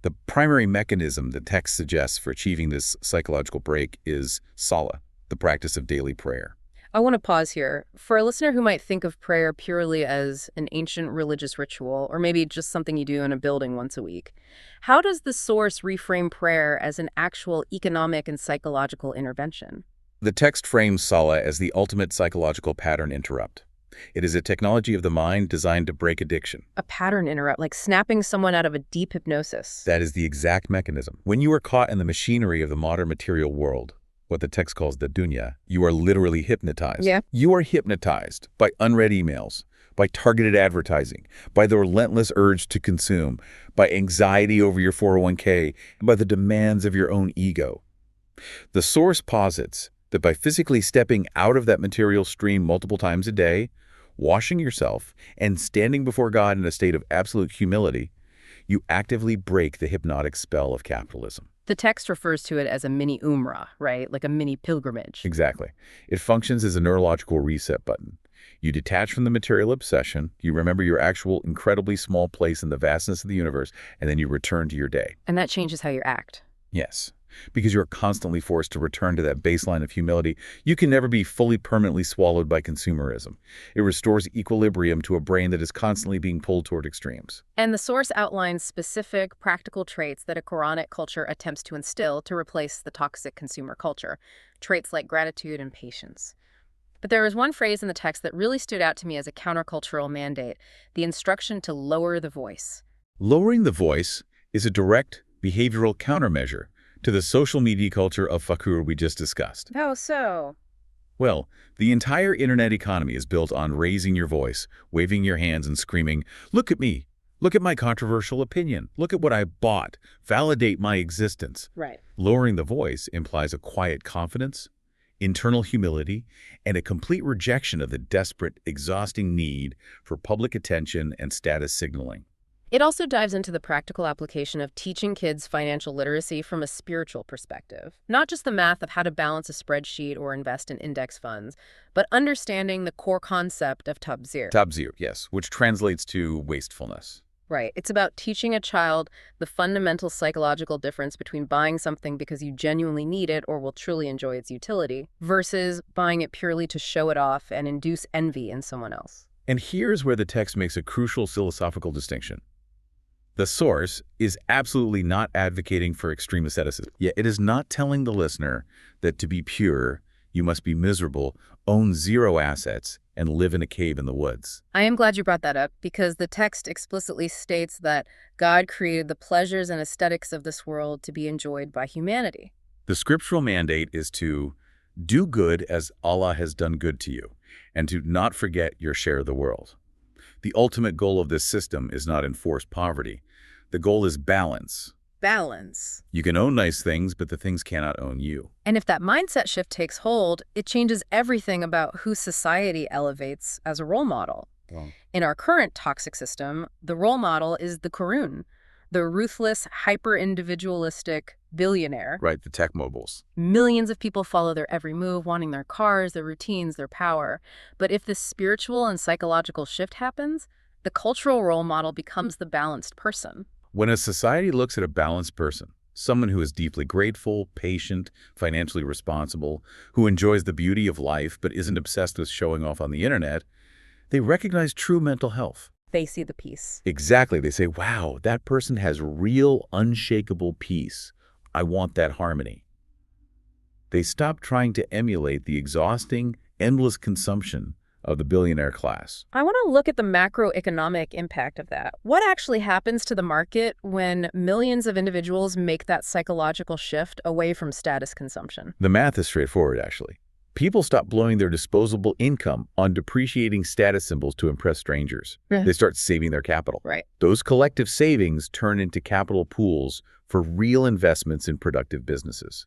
The primary mechanism the text suggests for achieving this psychological break is sala, the practice of daily prayer. I want to pause here. For a listener who might think of prayer purely as an ancient religious ritual, or maybe just something you do in a building once a week, how does the source reframe prayer as an actual economic and psychological intervention? The text frames sala as the ultimate psychological pattern interrupt. It is a technology of the mind designed to break addiction. A pattern interrupt, like snapping someone out of a deep hypnosis. That is the exact mechanism. When you are caught in the machinery of the modern material world, what the text calls the dunya, you are literally hypnotized. Yeah. You are hypnotized by unread emails, by targeted advertising, by the relentless urge to consume, by anxiety over your 401k, and by the demands of your own ego. The source posits that by physically stepping out of that material stream multiple times a day, washing yourself, and standing before God in a state of absolute humility, you actively break the hypnotic spell of capitalism. The text refers to it as a mini umrah, right? Like a mini pilgrimage. Exactly. It functions as a neurological reset button. You detach from the material obsession, you remember your actual incredibly small place in the vastness of the universe, and then you return to your day. And that changes how you act. Yes, because you're constantly forced to return to that baseline of humility. You can never be fully permanently swallowed by consumerism. It restores equilibrium to a brain that is constantly being pulled toward extremes. And the source outlines specific, practical traits that a Quranic culture attempts to instill to replace the toxic consumer culture, traits like gratitude and patience. But there was one phrase in the text that really stood out to me as a countercultural mandate, the instruction to lower the voice. Lowering the voice is a direct behavioral countermeasure to the social media culture of fakur we just discussed. How so? Well, the entire internet economy is built on raising your voice, waving your hands and screaming, "Look at me! Look at my controversial opinion! Look at what I bought! Validate my existence!" Right. Lowering the voice implies a quiet confidence, internal humility, and a complete rejection of the desperate, exhausting need for public attention and status signaling. It also dives into the practical application of teaching kids financial literacy from a spiritual perspective. Not just the math of how to balance a spreadsheet or invest in index funds, but understanding the core concept of tabzir. Tabzir, yes, which translates to wastefulness. Right. It's about teaching a child the fundamental psychological difference between buying something because you genuinely need it or will truly enjoy its utility versus buying it purely to show it off and induce envy in someone else. And here's where the text makes a crucial philosophical distinction. The source is absolutely not advocating for extreme asceticism. Yet it is not telling the listener that to be pure, you must be miserable, own zero assets, and live in a cave in the woods. I am glad you brought that up because the text explicitly states that God created the pleasures and aesthetics of this world to be enjoyed by humanity. The scriptural mandate is to do good as Allah has done good to you, and to not forget your share of the world. The ultimate goal of this system is not enforced poverty. The goal is balance. Balance. You can own nice things, but the things cannot own you. And if that mindset shift takes hold, it changes everything about who society elevates as a role model. Oh. In our current toxic system, the role model is the Qarun, the ruthless, hyper-individualistic billionaire. Right, the tech moguls. Millions of people follow their every move, wanting their cars, their routines, their power. But if this spiritual and psychological shift happens, the cultural role model becomes the balanced person. When a society looks at a balanced person, someone who is deeply grateful, patient, financially responsible, who enjoys the beauty of life but isn't obsessed with showing off on the internet, they recognize true mental health. They see the peace. Exactly. They say, wow, that person has real, unshakable peace. I want that harmony. They stop trying to emulate the exhausting, endless consumption of the billionaire class. I want to look at the macroeconomic impact of that. What actually happens to the market when millions of individuals make that psychological shift away from status consumption? The math is straightforward, actually. People stop blowing their disposable income on depreciating status symbols to impress strangers. Yeah. They start saving their capital. Right. Those collective savings turn into capital pools for real investments in productive businesses.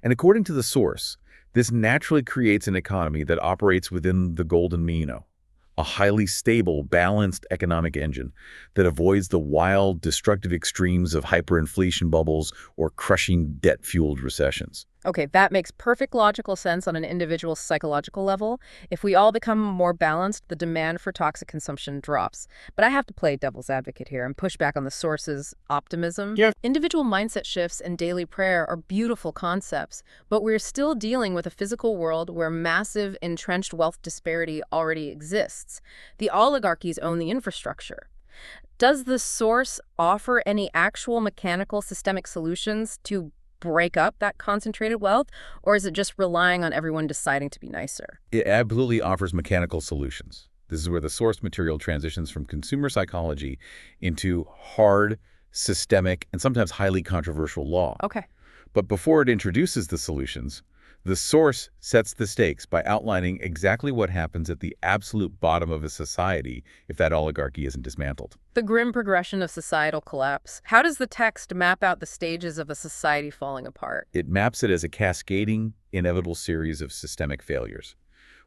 And according to the source, this naturally creates an economy that operates within the golden mean, a highly stable, balanced economic engine that avoids the wild, destructive extremes of hyperinflation bubbles or crushing debt-fueled recessions. Okay, that makes perfect logical sense on an individual psychological level. If we all become more balanced, the demand for toxic consumption drops. But I have to play devil's advocate here and push back on the source's optimism. Yeah. Individual mindset shifts and daily prayer are beautiful concepts, but we're still dealing with a physical world where massive entrenched wealth disparity already exists. The oligarchies own the infrastructure. Does the source offer any actual mechanical systemic solutions to break up that concentrated wealth, or is it just relying on everyone deciding to be nicer? It absolutely offers mechanical solutions. This is where the source material transitions from consumer psychology into hard, systemic, and sometimes highly controversial law. Okay. But before it introduces the solutions, the source sets the stakes by outlining exactly what happens at the absolute bottom of a society if that oligarchy isn't dismantled. The grim progression of societal collapse. How does the text map out the stages of a society falling apart? It maps it as a cascading, inevitable series of systemic failures.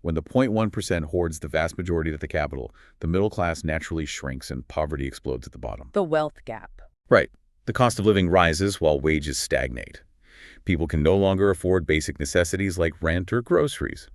When the 0.1% hoards the vast majority of the capital, the middle class naturally shrinks and poverty explodes at the bottom. The wealth gap. Right. The cost of living rises while wages stagnate. People can no longer afford basic necessities like rent or groceries.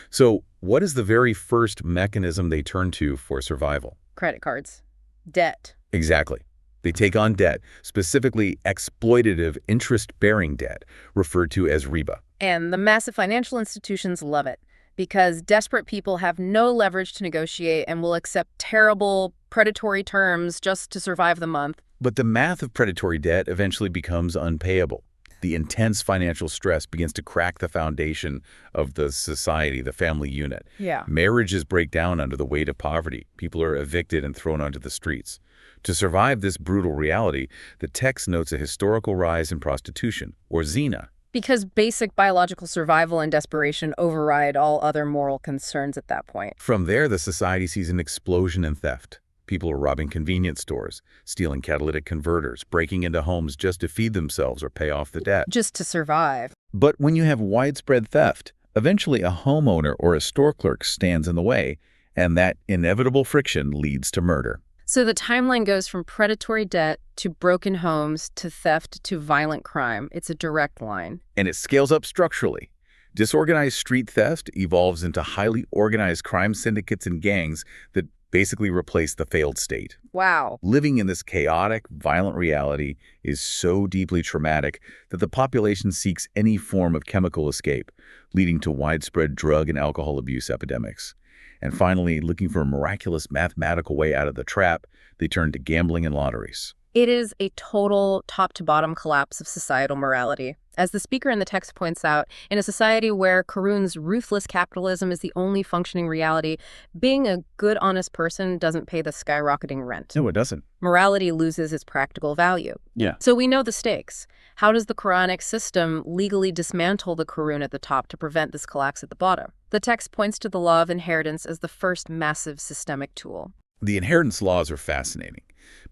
So What is the very first mechanism they turn to for survival? Credit cards. Debt. Exactly. They take on debt, specifically exploitative interest-bearing debt, referred to as riba. And the massive financial institutions love it because desperate people have no leverage to negotiate and will accept terrible, predatory terms just to survive the month. But the math of predatory debt eventually becomes unpayable. The intense financial stress begins to crack the foundation of the society, the family unit. Yeah. Marriages break down under the weight of poverty. People are evicted and thrown onto the streets. To survive this brutal reality, the text notes a historical rise in prostitution, or zina. Because basic biological survival and desperation override all other moral concerns at that point. From there, the society sees an explosion in theft. People are robbing convenience stores, stealing catalytic converters, breaking into homes just to feed themselves or pay off the debt. Just to survive. But when you have widespread theft, eventually a homeowner or a store clerk stands in the way, and that inevitable friction leads to murder. So the timeline goes from predatory debt to broken homes to theft to violent crime. It's a direct line. And it scales up structurally. Disorganized street theft evolves into highly organized crime syndicates and gangs that basically replace the failed state. Wow. Living in this chaotic, violent reality is so deeply traumatic that the population seeks any form of chemical escape, leading to widespread drug and alcohol abuse epidemics. And finally, looking for a miraculous mathematical way out of the trap, they turn to gambling and lotteries. It is a total top-to-bottom collapse of societal morality. As the speaker in the text points out, in a society where Karun's ruthless capitalism is the only functioning reality, being a good, honest person doesn't pay the skyrocketing rent. No, it doesn't. Morality loses its practical value. Yeah. So we know the stakes. How does the Quranic system legally dismantle the Karun at the top to prevent this collapse at the bottom? The text points to the law of inheritance as the first massive systemic tool. The inheritance laws are fascinating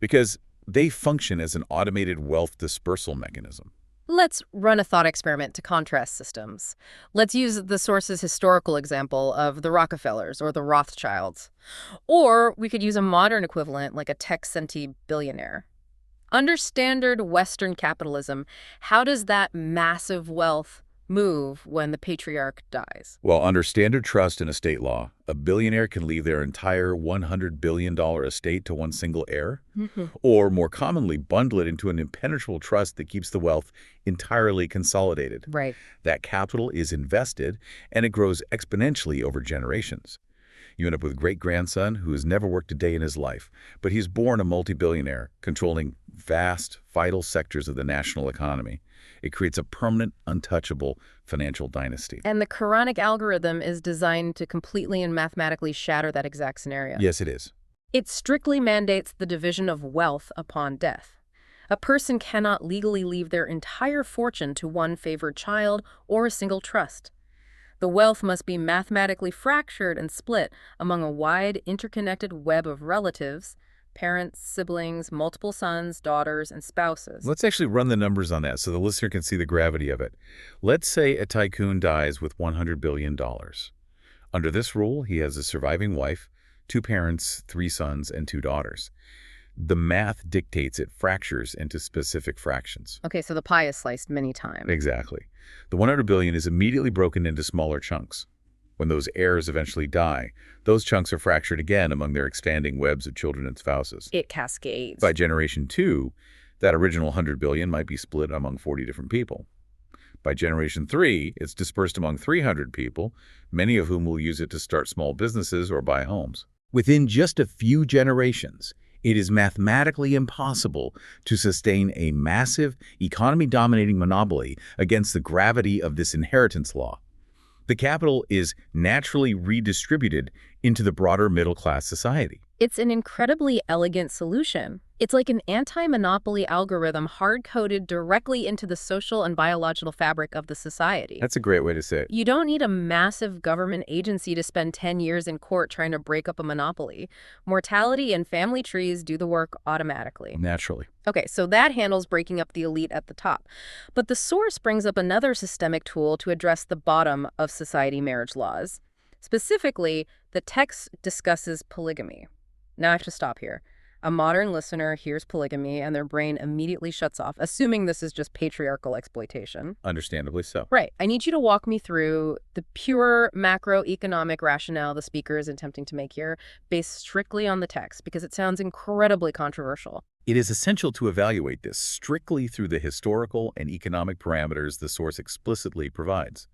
because they function as an automated wealth dispersal mechanism. Let's run a thought experiment to contrast systems. Let's use the source's historical example of the Rockefellers or the Rothschilds. Or we could use a modern equivalent like a tech-centy billionaire. Under standard Western capitalism, how does that massive wealth move when the patriarch dies? Well, under standard trust and estate law, a billionaire can leave their entire $100 billion estate to one single heir, or more commonly, bundle it into an impenetrable trust that keeps the wealth entirely consolidated. Right. That capital is invested, and it grows exponentially over generations. You end up with a great-grandson who has never worked a day in his life, but he's born a multi-billionaire, controlling vast, vital sectors of the national economy. It creates a permanent, untouchable financial dynasty. And the Quranic algorithm is designed to completely and mathematically shatter that exact scenario. Yes, it is. It strictly mandates the division of wealth upon death. A person cannot legally leave their entire fortune to one favored child or a single trust. The wealth must be mathematically fractured and split among a wide, interconnected web of relatives, parents, siblings, multiple sons, daughters, and spouses. Let's actually run the numbers on that so the listener can see the gravity of it. Let's say a tycoon dies with $100 billion. Under this rule, he has a surviving wife, 2 parents, 3 sons, and 2 daughters. The math dictates it fractures into specific fractions. Okay, so the pie is sliced many times. Exactly. The $100 billion is immediately broken into smaller chunks. When those heirs eventually die, those chunks are fractured again among their expanding webs of children and spouses. It cascades. By generation 2, that original $100 billion might be split among 40 different people. By generation 3, it's dispersed among 300 people, many of whom will use it to start small businesses or buy homes. Within just a few generations, it is mathematically impossible to sustain a massive, economy-dominating monopoly against the gravity of this inheritance law. The capital is naturally redistributed into the broader middle-class society. It's an incredibly elegant solution. It's like an anti-monopoly algorithm hard-coded directly into the social and biological fabric of the society. That's a great way to say it. You don't need a massive government agency to spend 10 years in court trying to break up a monopoly. Mortality and family trees do the work automatically. Naturally. Okay, so that handles breaking up the elite at the top. But the source brings up another systemic tool to address the bottom of society marriage laws. Specifically, the text discusses polygamy. Now I have to stop here. A modern listener hears polygamy and their brain immediately shuts off, assuming this is just patriarchal exploitation. Understandably so. Right. I need you to walk me through the pure macroeconomic rationale the speaker is attempting to make here, based strictly on the text, because it sounds incredibly controversial. It is essential to evaluate this strictly through the historical and economic parameters the source explicitly provides,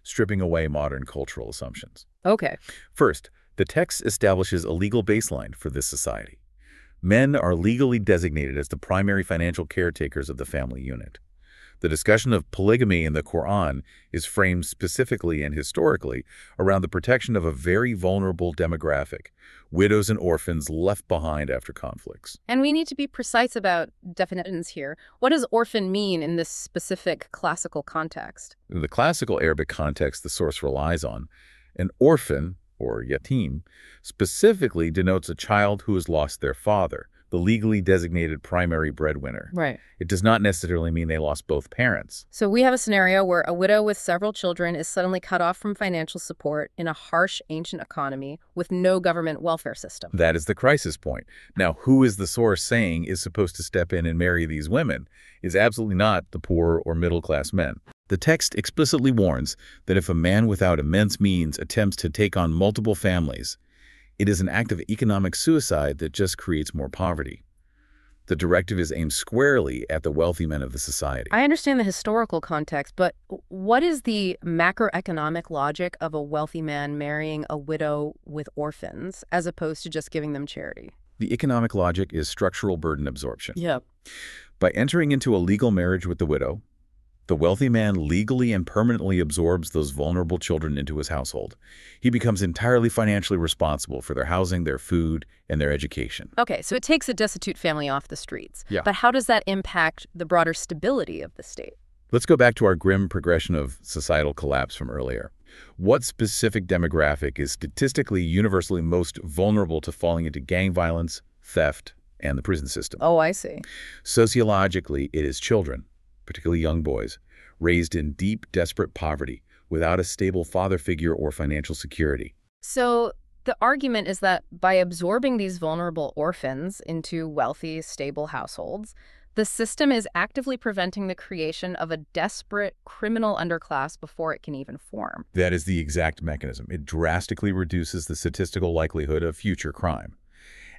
stripping away modern cultural assumptions. Okay. First, the text establishes a legal baseline for this society. Men are legally designated as the primary financial caretakers of the family unit. The discussion of polygamy in the Quran is framed specifically and historically around the protection of a very vulnerable demographic, widows and orphans left behind after conflicts. And we need to be precise about definitions here. What does orphan mean in this specific classical context? In the classical Arabic context the source relies on, an orphan, or yatim, specifically denotes a child who has lost their father, the legally designated primary breadwinner. Right. It does not necessarily mean they lost both parents. So we have a scenario where a widow with several children is suddenly cut off from financial support in a harsh ancient economy with no government welfare system. That is the crisis point. Now, who is the source saying is supposed to step in and marry these women? Is absolutely not the poor or middle-class men. The text explicitly warns that if a man without immense means attempts to take on multiple families, it is an act of economic suicide that just creates more poverty. The directive is aimed squarely at the wealthy men of the society. I understand the historical context, but what is the macroeconomic logic of a wealthy man marrying a widow with orphans as opposed to just giving them charity? The economic logic is structural burden absorption. Yep. By entering into a legal marriage with the widow, the wealthy man legally and permanently absorbs those vulnerable children into his household. He becomes entirely financially responsible for their housing, their food, and their education. Okay, so it takes a destitute family off the streets. Yeah. But how does that impact the broader stability of the state? Let's go back to our grim progression of societal collapse from earlier. What specific demographic is statistically universally most vulnerable to falling into gang violence, theft, and the prison system? Oh, I see. Sociologically, it is children, particularly young boys, raised in deep, desperate poverty without a stable father figure or financial security. So the argument is that by absorbing these vulnerable orphans into wealthy, stable households, the system is actively preventing the creation of a desperate criminal underclass before it can even form. That is the exact mechanism. It drastically reduces the statistical likelihood of future crime.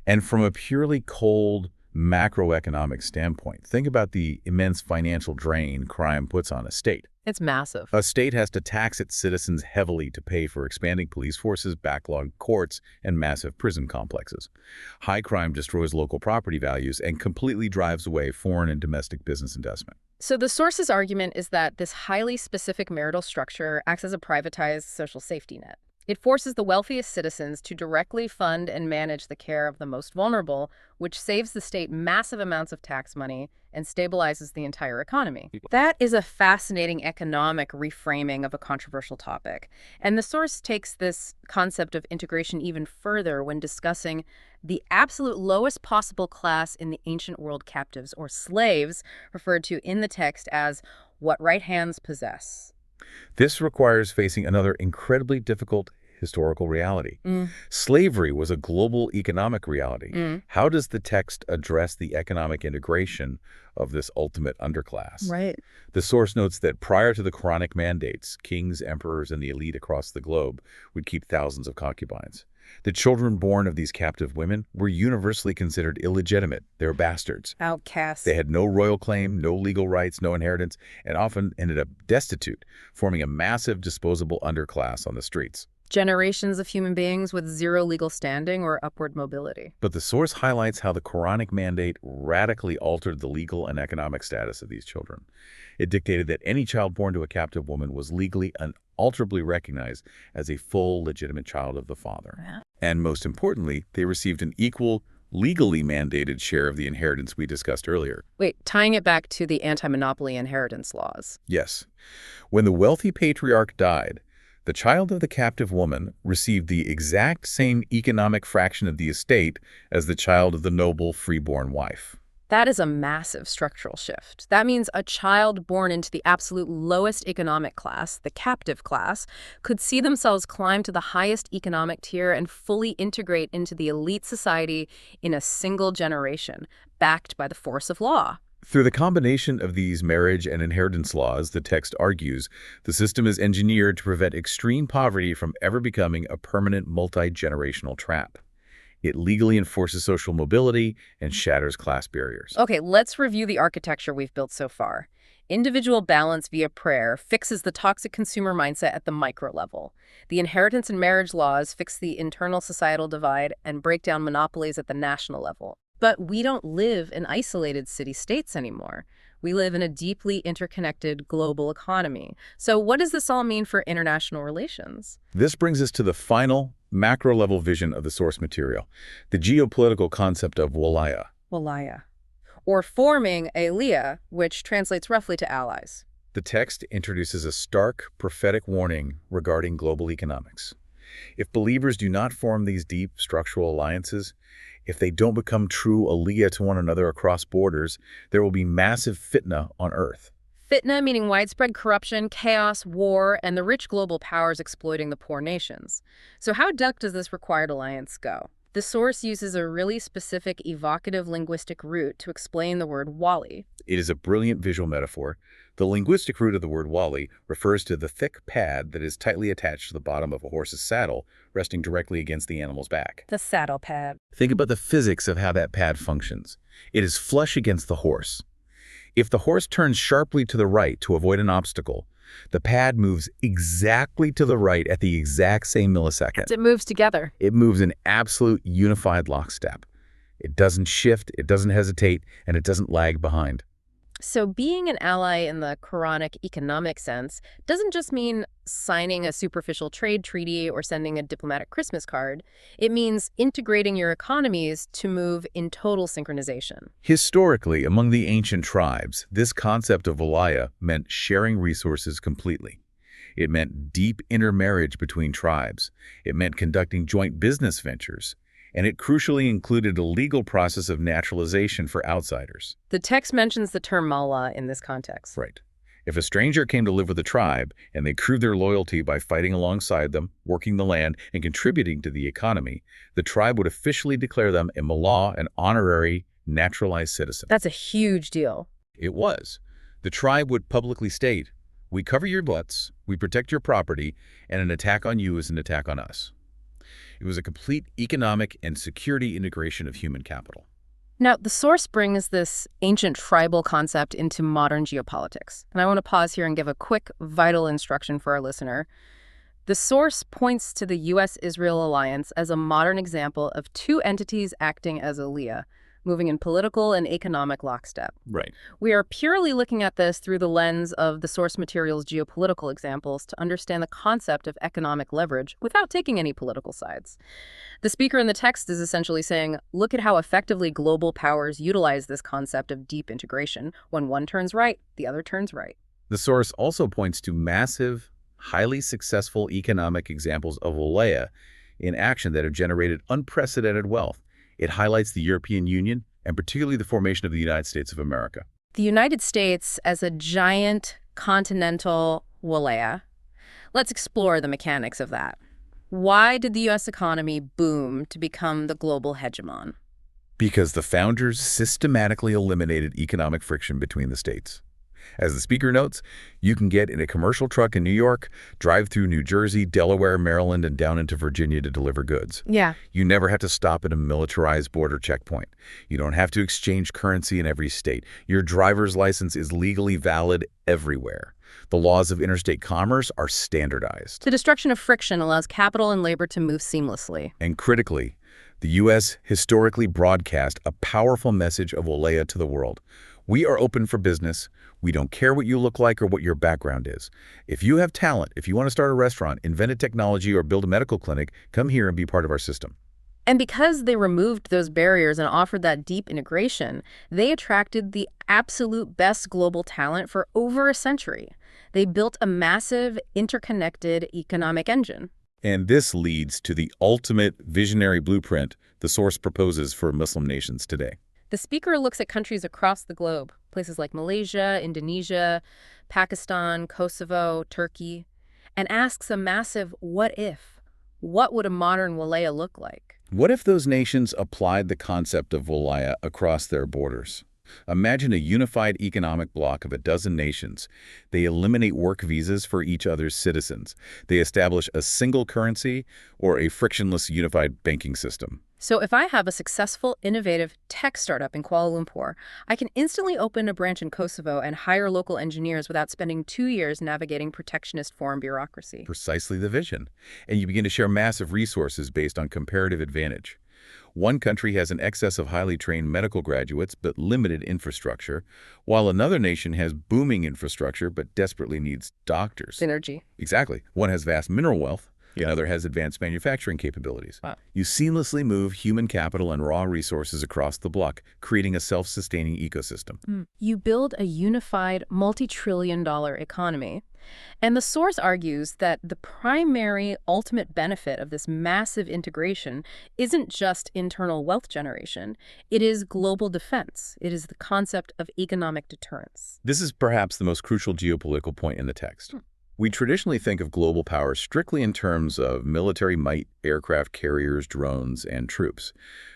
And from a purely cold, macroeconomic standpoint, think about the immense financial drain crime puts on a state. It's massive. A state has to tax its citizens heavily to pay for expanding police forces, backlogged courts, and massive prison complexes. High crime destroys local property values and completely drives away foreign and domestic business investment. So the source's argument is that this highly specific marital structure acts as a privatized social safety net. It forces the wealthiest citizens to directly fund and manage the care of the most vulnerable, which saves the state massive amounts of tax money and stabilizes the entire economy. That is a fascinating economic reframing of a controversial topic. And the source takes this concept of integration even further when discussing the absolute lowest possible class in the ancient world, captives, or slaves, referred to in the text as what right hands possess. This requires facing another incredibly difficult historical reality. Slavery was a global economic reality. How does the text address the economic integration of this ultimate underclass? Right. The source notes that prior to the Quranic mandates, kings, emperors, and the elite across the globe would keep thousands of concubines. The children born of these captive women were universally considered illegitimate. They were bastards. Outcasts. They had no royal claim, no legal rights, no inheritance, and often ended up destitute, forming a massive disposable underclass on the streets. Generations of human beings with zero legal standing or upward mobility. But the source highlights how the Quranic mandate radically altered the legal and economic status of these children. It dictated that any child born to a captive woman was legally and unalterably recognized as a full, legitimate child of the father. Yeah. And most importantly, they received an equal, legally mandated share of the inheritance we discussed earlier. Wait, tying it back to the anti-monopoly inheritance laws. Yes. When the wealthy patriarch died, the child of the captive woman received the exact same economic fraction of the estate as the child of the noble, freeborn wife. That is a massive structural shift. That means a child born into the absolute lowest economic class, the captive class, could see themselves climb to the highest economic tier and fully integrate into the elite society in a single generation, backed by the force of law. Through the combination of these marriage and inheritance laws, the text argues, the system is engineered to prevent extreme poverty from ever becoming a permanent multi-generational trap. It legally enforces social mobility and shatters class barriers. Okay, let's review the architecture we've built so far. Individual balance via prayer fixes the toxic consumer mindset at the micro level. The inheritance and marriage laws fix the internal societal divide and break down monopolies at the national level. But we don't live in isolated city-states anymore. We live in a deeply interconnected global economy. So what does this all mean for international relations? This brings us to the final macro-level vision of the source material, the geopolitical concept of walaya. Walaya. Or forming aliyah, which translates roughly to allies. The text introduces a stark, prophetic warning regarding global economics. If believers do not form these deep structural alliances, if they don't become true aliyah to one another across borders, there will be massive fitna on Earth. Fitna meaning widespread corruption, chaos, war, and the rich global powers exploiting the poor nations. So how dark does this required alliance go? The source uses a really specific evocative linguistic root to explain the word wali. It is a brilliant visual metaphor. The linguistic root of the word wali refers to the thick pad that is tightly attached to the bottom of a horse's saddle, resting directly against the animal's back. The saddle pad. Think about the physics of how that pad functions. It is flush against the horse. If the horse turns sharply to the right to avoid an obstacle, the pad moves exactly to the right at the exact same millisecond. It moves together. It moves in absolute unified lockstep. It doesn't shift, it doesn't hesitate, and it doesn't lag behind. So being an ally in the Quranic economic sense doesn't just mean signing a superficial trade treaty or sending a diplomatic Christmas card. It means integrating your economies to move in total synchronization. Historically, among the ancient tribes, this concept of walaya meant sharing resources completely. It meant deep intermarriage between tribes. It meant conducting joint business ventures. And it crucially included a legal process of naturalization for outsiders. The text mentions the term mala in this context. Right. If a stranger came to live with the tribe and they proved their loyalty by fighting alongside them, working the land, and contributing to the economy, the tribe would officially declare them a mala, an honorary, naturalized citizen. That's a huge deal. It was. The tribe would publicly state, "We cover your butts, we protect your property, and an attack on you is an attack on us." It was a complete economic and security integration of human capital. Now, the source brings this ancient tribal concept into modern geopolitics. And I want to pause here and give a quick, vital instruction for our listener. The source points to the U.S.-Israel alliance as a modern example of two entities acting as aliyah, moving in political and economic lockstep. Right. We are purely looking at this through the lens of the source material's geopolitical examples to understand the concept of economic leverage without taking any political sides. The speaker in the text is essentially saying, look at how effectively global powers utilize this concept of deep integration. When one turns right, the other turns right. The source also points to massive, highly successful economic examples of walaya in action that have generated unprecedented wealth. It highlights the European Union, and particularly the formation of the United States of America. The United States as a giant continental walaya. Let's explore the mechanics of that. Why did the U.S. economy boom to become the global hegemon? Because the founders systematically eliminated economic friction between the states. As the speaker notes, you can get in a commercial truck in New York, drive through New Jersey, Delaware, Maryland, and down into Virginia to deliver goods. Yeah. You never have to stop at a militarized border checkpoint. You don't have to exchange currency in every state. Your driver's license is legally valid everywhere. The laws of interstate commerce are standardized. The destruction of friction allows capital and labor to move seamlessly. And critically, the U.S. historically broadcast a powerful message of walaya to the world. We are open for business. We don't care what you look like or what your background is. If you have talent, if you want to start a restaurant, invent a technology, or build a medical clinic, come here and be part of our system. And because they removed those barriers and offered that deep integration, they attracted the absolute best global talent for over a century. They built a massive, interconnected economic engine. And this leads to the ultimate visionary blueprint the source proposes for Muslim nations today. The speaker looks at countries across the globe, places like Malaysia, Indonesia, Pakistan, Kosovo, Turkey, and asks a massive what if? What would a modern Walaya look like? What if those nations applied the concept of Walaya across their borders? Imagine a unified economic bloc of a dozen nations. They eliminate work visas for each other's citizens. They establish a single currency or a frictionless unified banking system. So if I have a successful, innovative tech startup in Kuala Lumpur, I can instantly open a branch in Kosovo and hire local engineers without spending 2 years navigating protectionist foreign bureaucracy. Precisely the vision. And you begin to share massive resources based on comparative advantage. One country has an excess of highly trained medical graduates but limited infrastructure, while another nation has booming infrastructure but desperately needs doctors. Synergy. Exactly. One has vast mineral wealth. Another has advanced manufacturing capabilities. Wow. You seamlessly move human capital and raw resources across the bloc, creating a self-sustaining ecosystem. You build a unified, multi-trillion-dollar economy. And the source argues that the primary ultimate benefit of this massive integration isn't just internal wealth generation. It is global defense. It is the concept of economic deterrence. This is perhaps the most crucial geopolitical point in the text. We traditionally think of global power strictly in terms of military might, aircraft carriers, drones, and troops.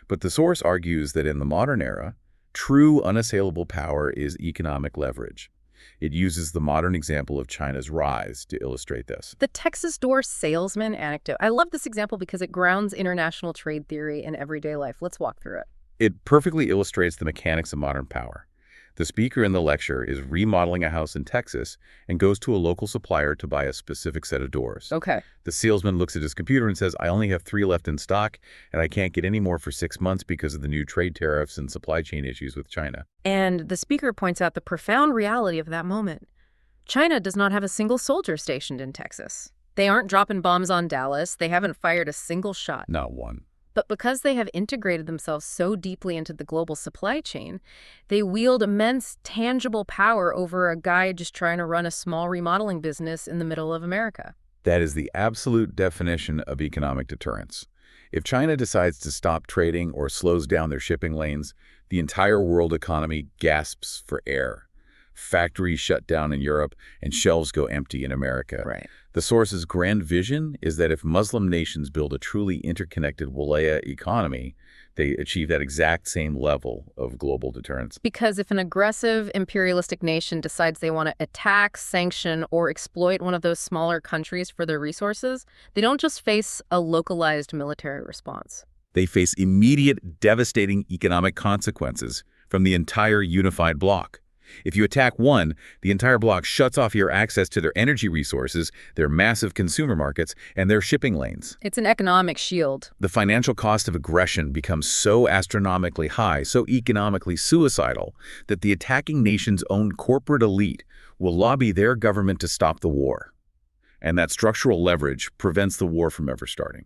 But the source argues that in the modern era, true unassailable power is economic leverage. It uses the modern example of China's rise to illustrate this. The Texas door salesman anecdote. I love this example because it grounds international trade theory in everyday life. Let's walk through it. It perfectly illustrates the mechanics of modern power. The speaker in the lecture is remodeling a house in Texas and goes to a local supplier to buy a specific set of doors. Okay. The salesman looks at his computer and says, I only have 3 left in stock, and I can't get any more for 6 months because of the new trade tariffs and supply chain issues with China. And the speaker points out the profound reality of that moment. China does not have a single soldier stationed in Texas. They aren't dropping bombs on Dallas. They haven't fired a single shot. Not one. But because they have integrated themselves so deeply into the global supply chain, they wield immense tangible power over a guy just trying to run a small remodeling business in the middle of America. That is the absolute definition of economic deterrence. If China decides to stop trading or slows down their shipping lanes, the entire world economy gasps for air. Factories shut down in Europe and shelves go empty in America. Right. The source's grand vision is that if Muslim nations build a truly interconnected Walaya economy, they achieve that exact same level of global deterrence. Because if an aggressive imperialistic nation decides they want to attack, sanction, or exploit one of those smaller countries for their resources, they don't just face a localized military response. They face immediate, devastating economic consequences from the entire unified bloc. If you attack one, the entire bloc shuts off your access to their energy resources, their massive consumer markets, and their shipping lanes. It's an economic shield. The financial cost of aggression becomes so astronomically high, so economically suicidal, that the attacking nation's own corporate elite will lobby their government to stop the war. And that structural leverage prevents the war from ever starting.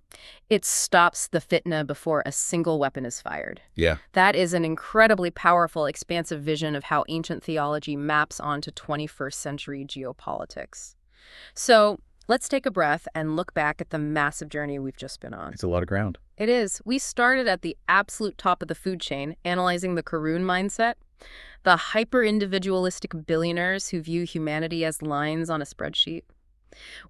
It stops the fitna before a single weapon is fired. Yeah. That is an incredibly powerful, expansive vision of how ancient theology maps onto 21st century geopolitics. So let's take a breath and look back at the massive journey we've just been on. It's a lot of ground. It is. We started at the absolute top of the food chain, analyzing the Karun mindset, the hyper-individualistic billionaires who view humanity as lines on a spreadsheet.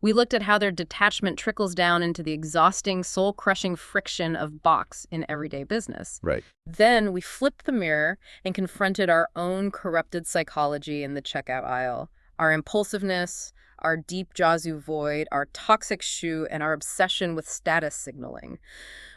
We looked at how their detachment trickles down into the exhausting, soul-crushing friction of box in everyday business. Right. Then we flipped the mirror and confronted our own corrupted psychology in the checkout aisle, our impulsiveness, our deep Jazu void, our toxic shoe, and our obsession with status signaling.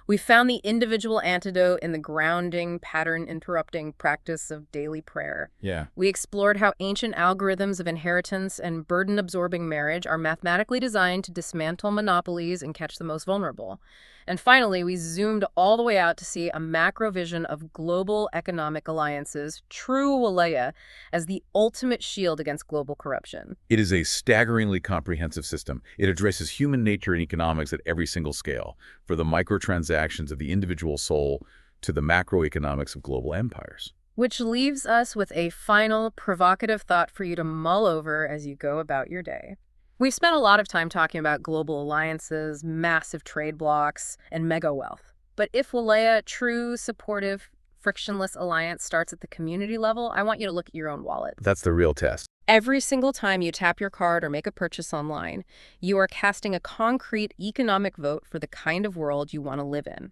We found the individual antidote in the grounding, pattern-interrupting practice of daily prayer. Yeah. We explored how ancient algorithms of inheritance and burden-absorbing marriage are mathematically designed to dismantle monopolies and catch the most vulnerable. And finally, we zoomed all the way out to see a macro vision of global economic alliances, true Walaya, as the ultimate shield against global corruption. It is a staggeringly comprehensive system. It addresses human nature and economics at every single scale, for the microtransactions of the individual soul to the macroeconomics of global empires. Which leaves us with a final provocative thought for you to mull over as you go about your day. We've spent a lot of time talking about global alliances, massive trade blocs, and mega wealth. But if Walaya, true, supportive, frictionless alliance starts at the community level, I want you to look at your own wallet. That's the real test. Every single time you tap your card or make a purchase online, you are casting a concrete economic vote for the kind of world you want to live in.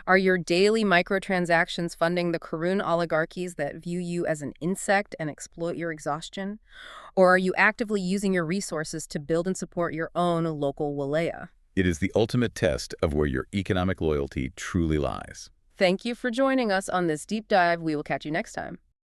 Are your daily microtransactions funding the Karun oligarchies that view you as an insect and exploit your exhaustion? Or are you actively using your resources to build and support your own local wilaya? It is the ultimate test of where your economic loyalty truly lies. Thank you for joining us on this deep dive. We will catch you next time.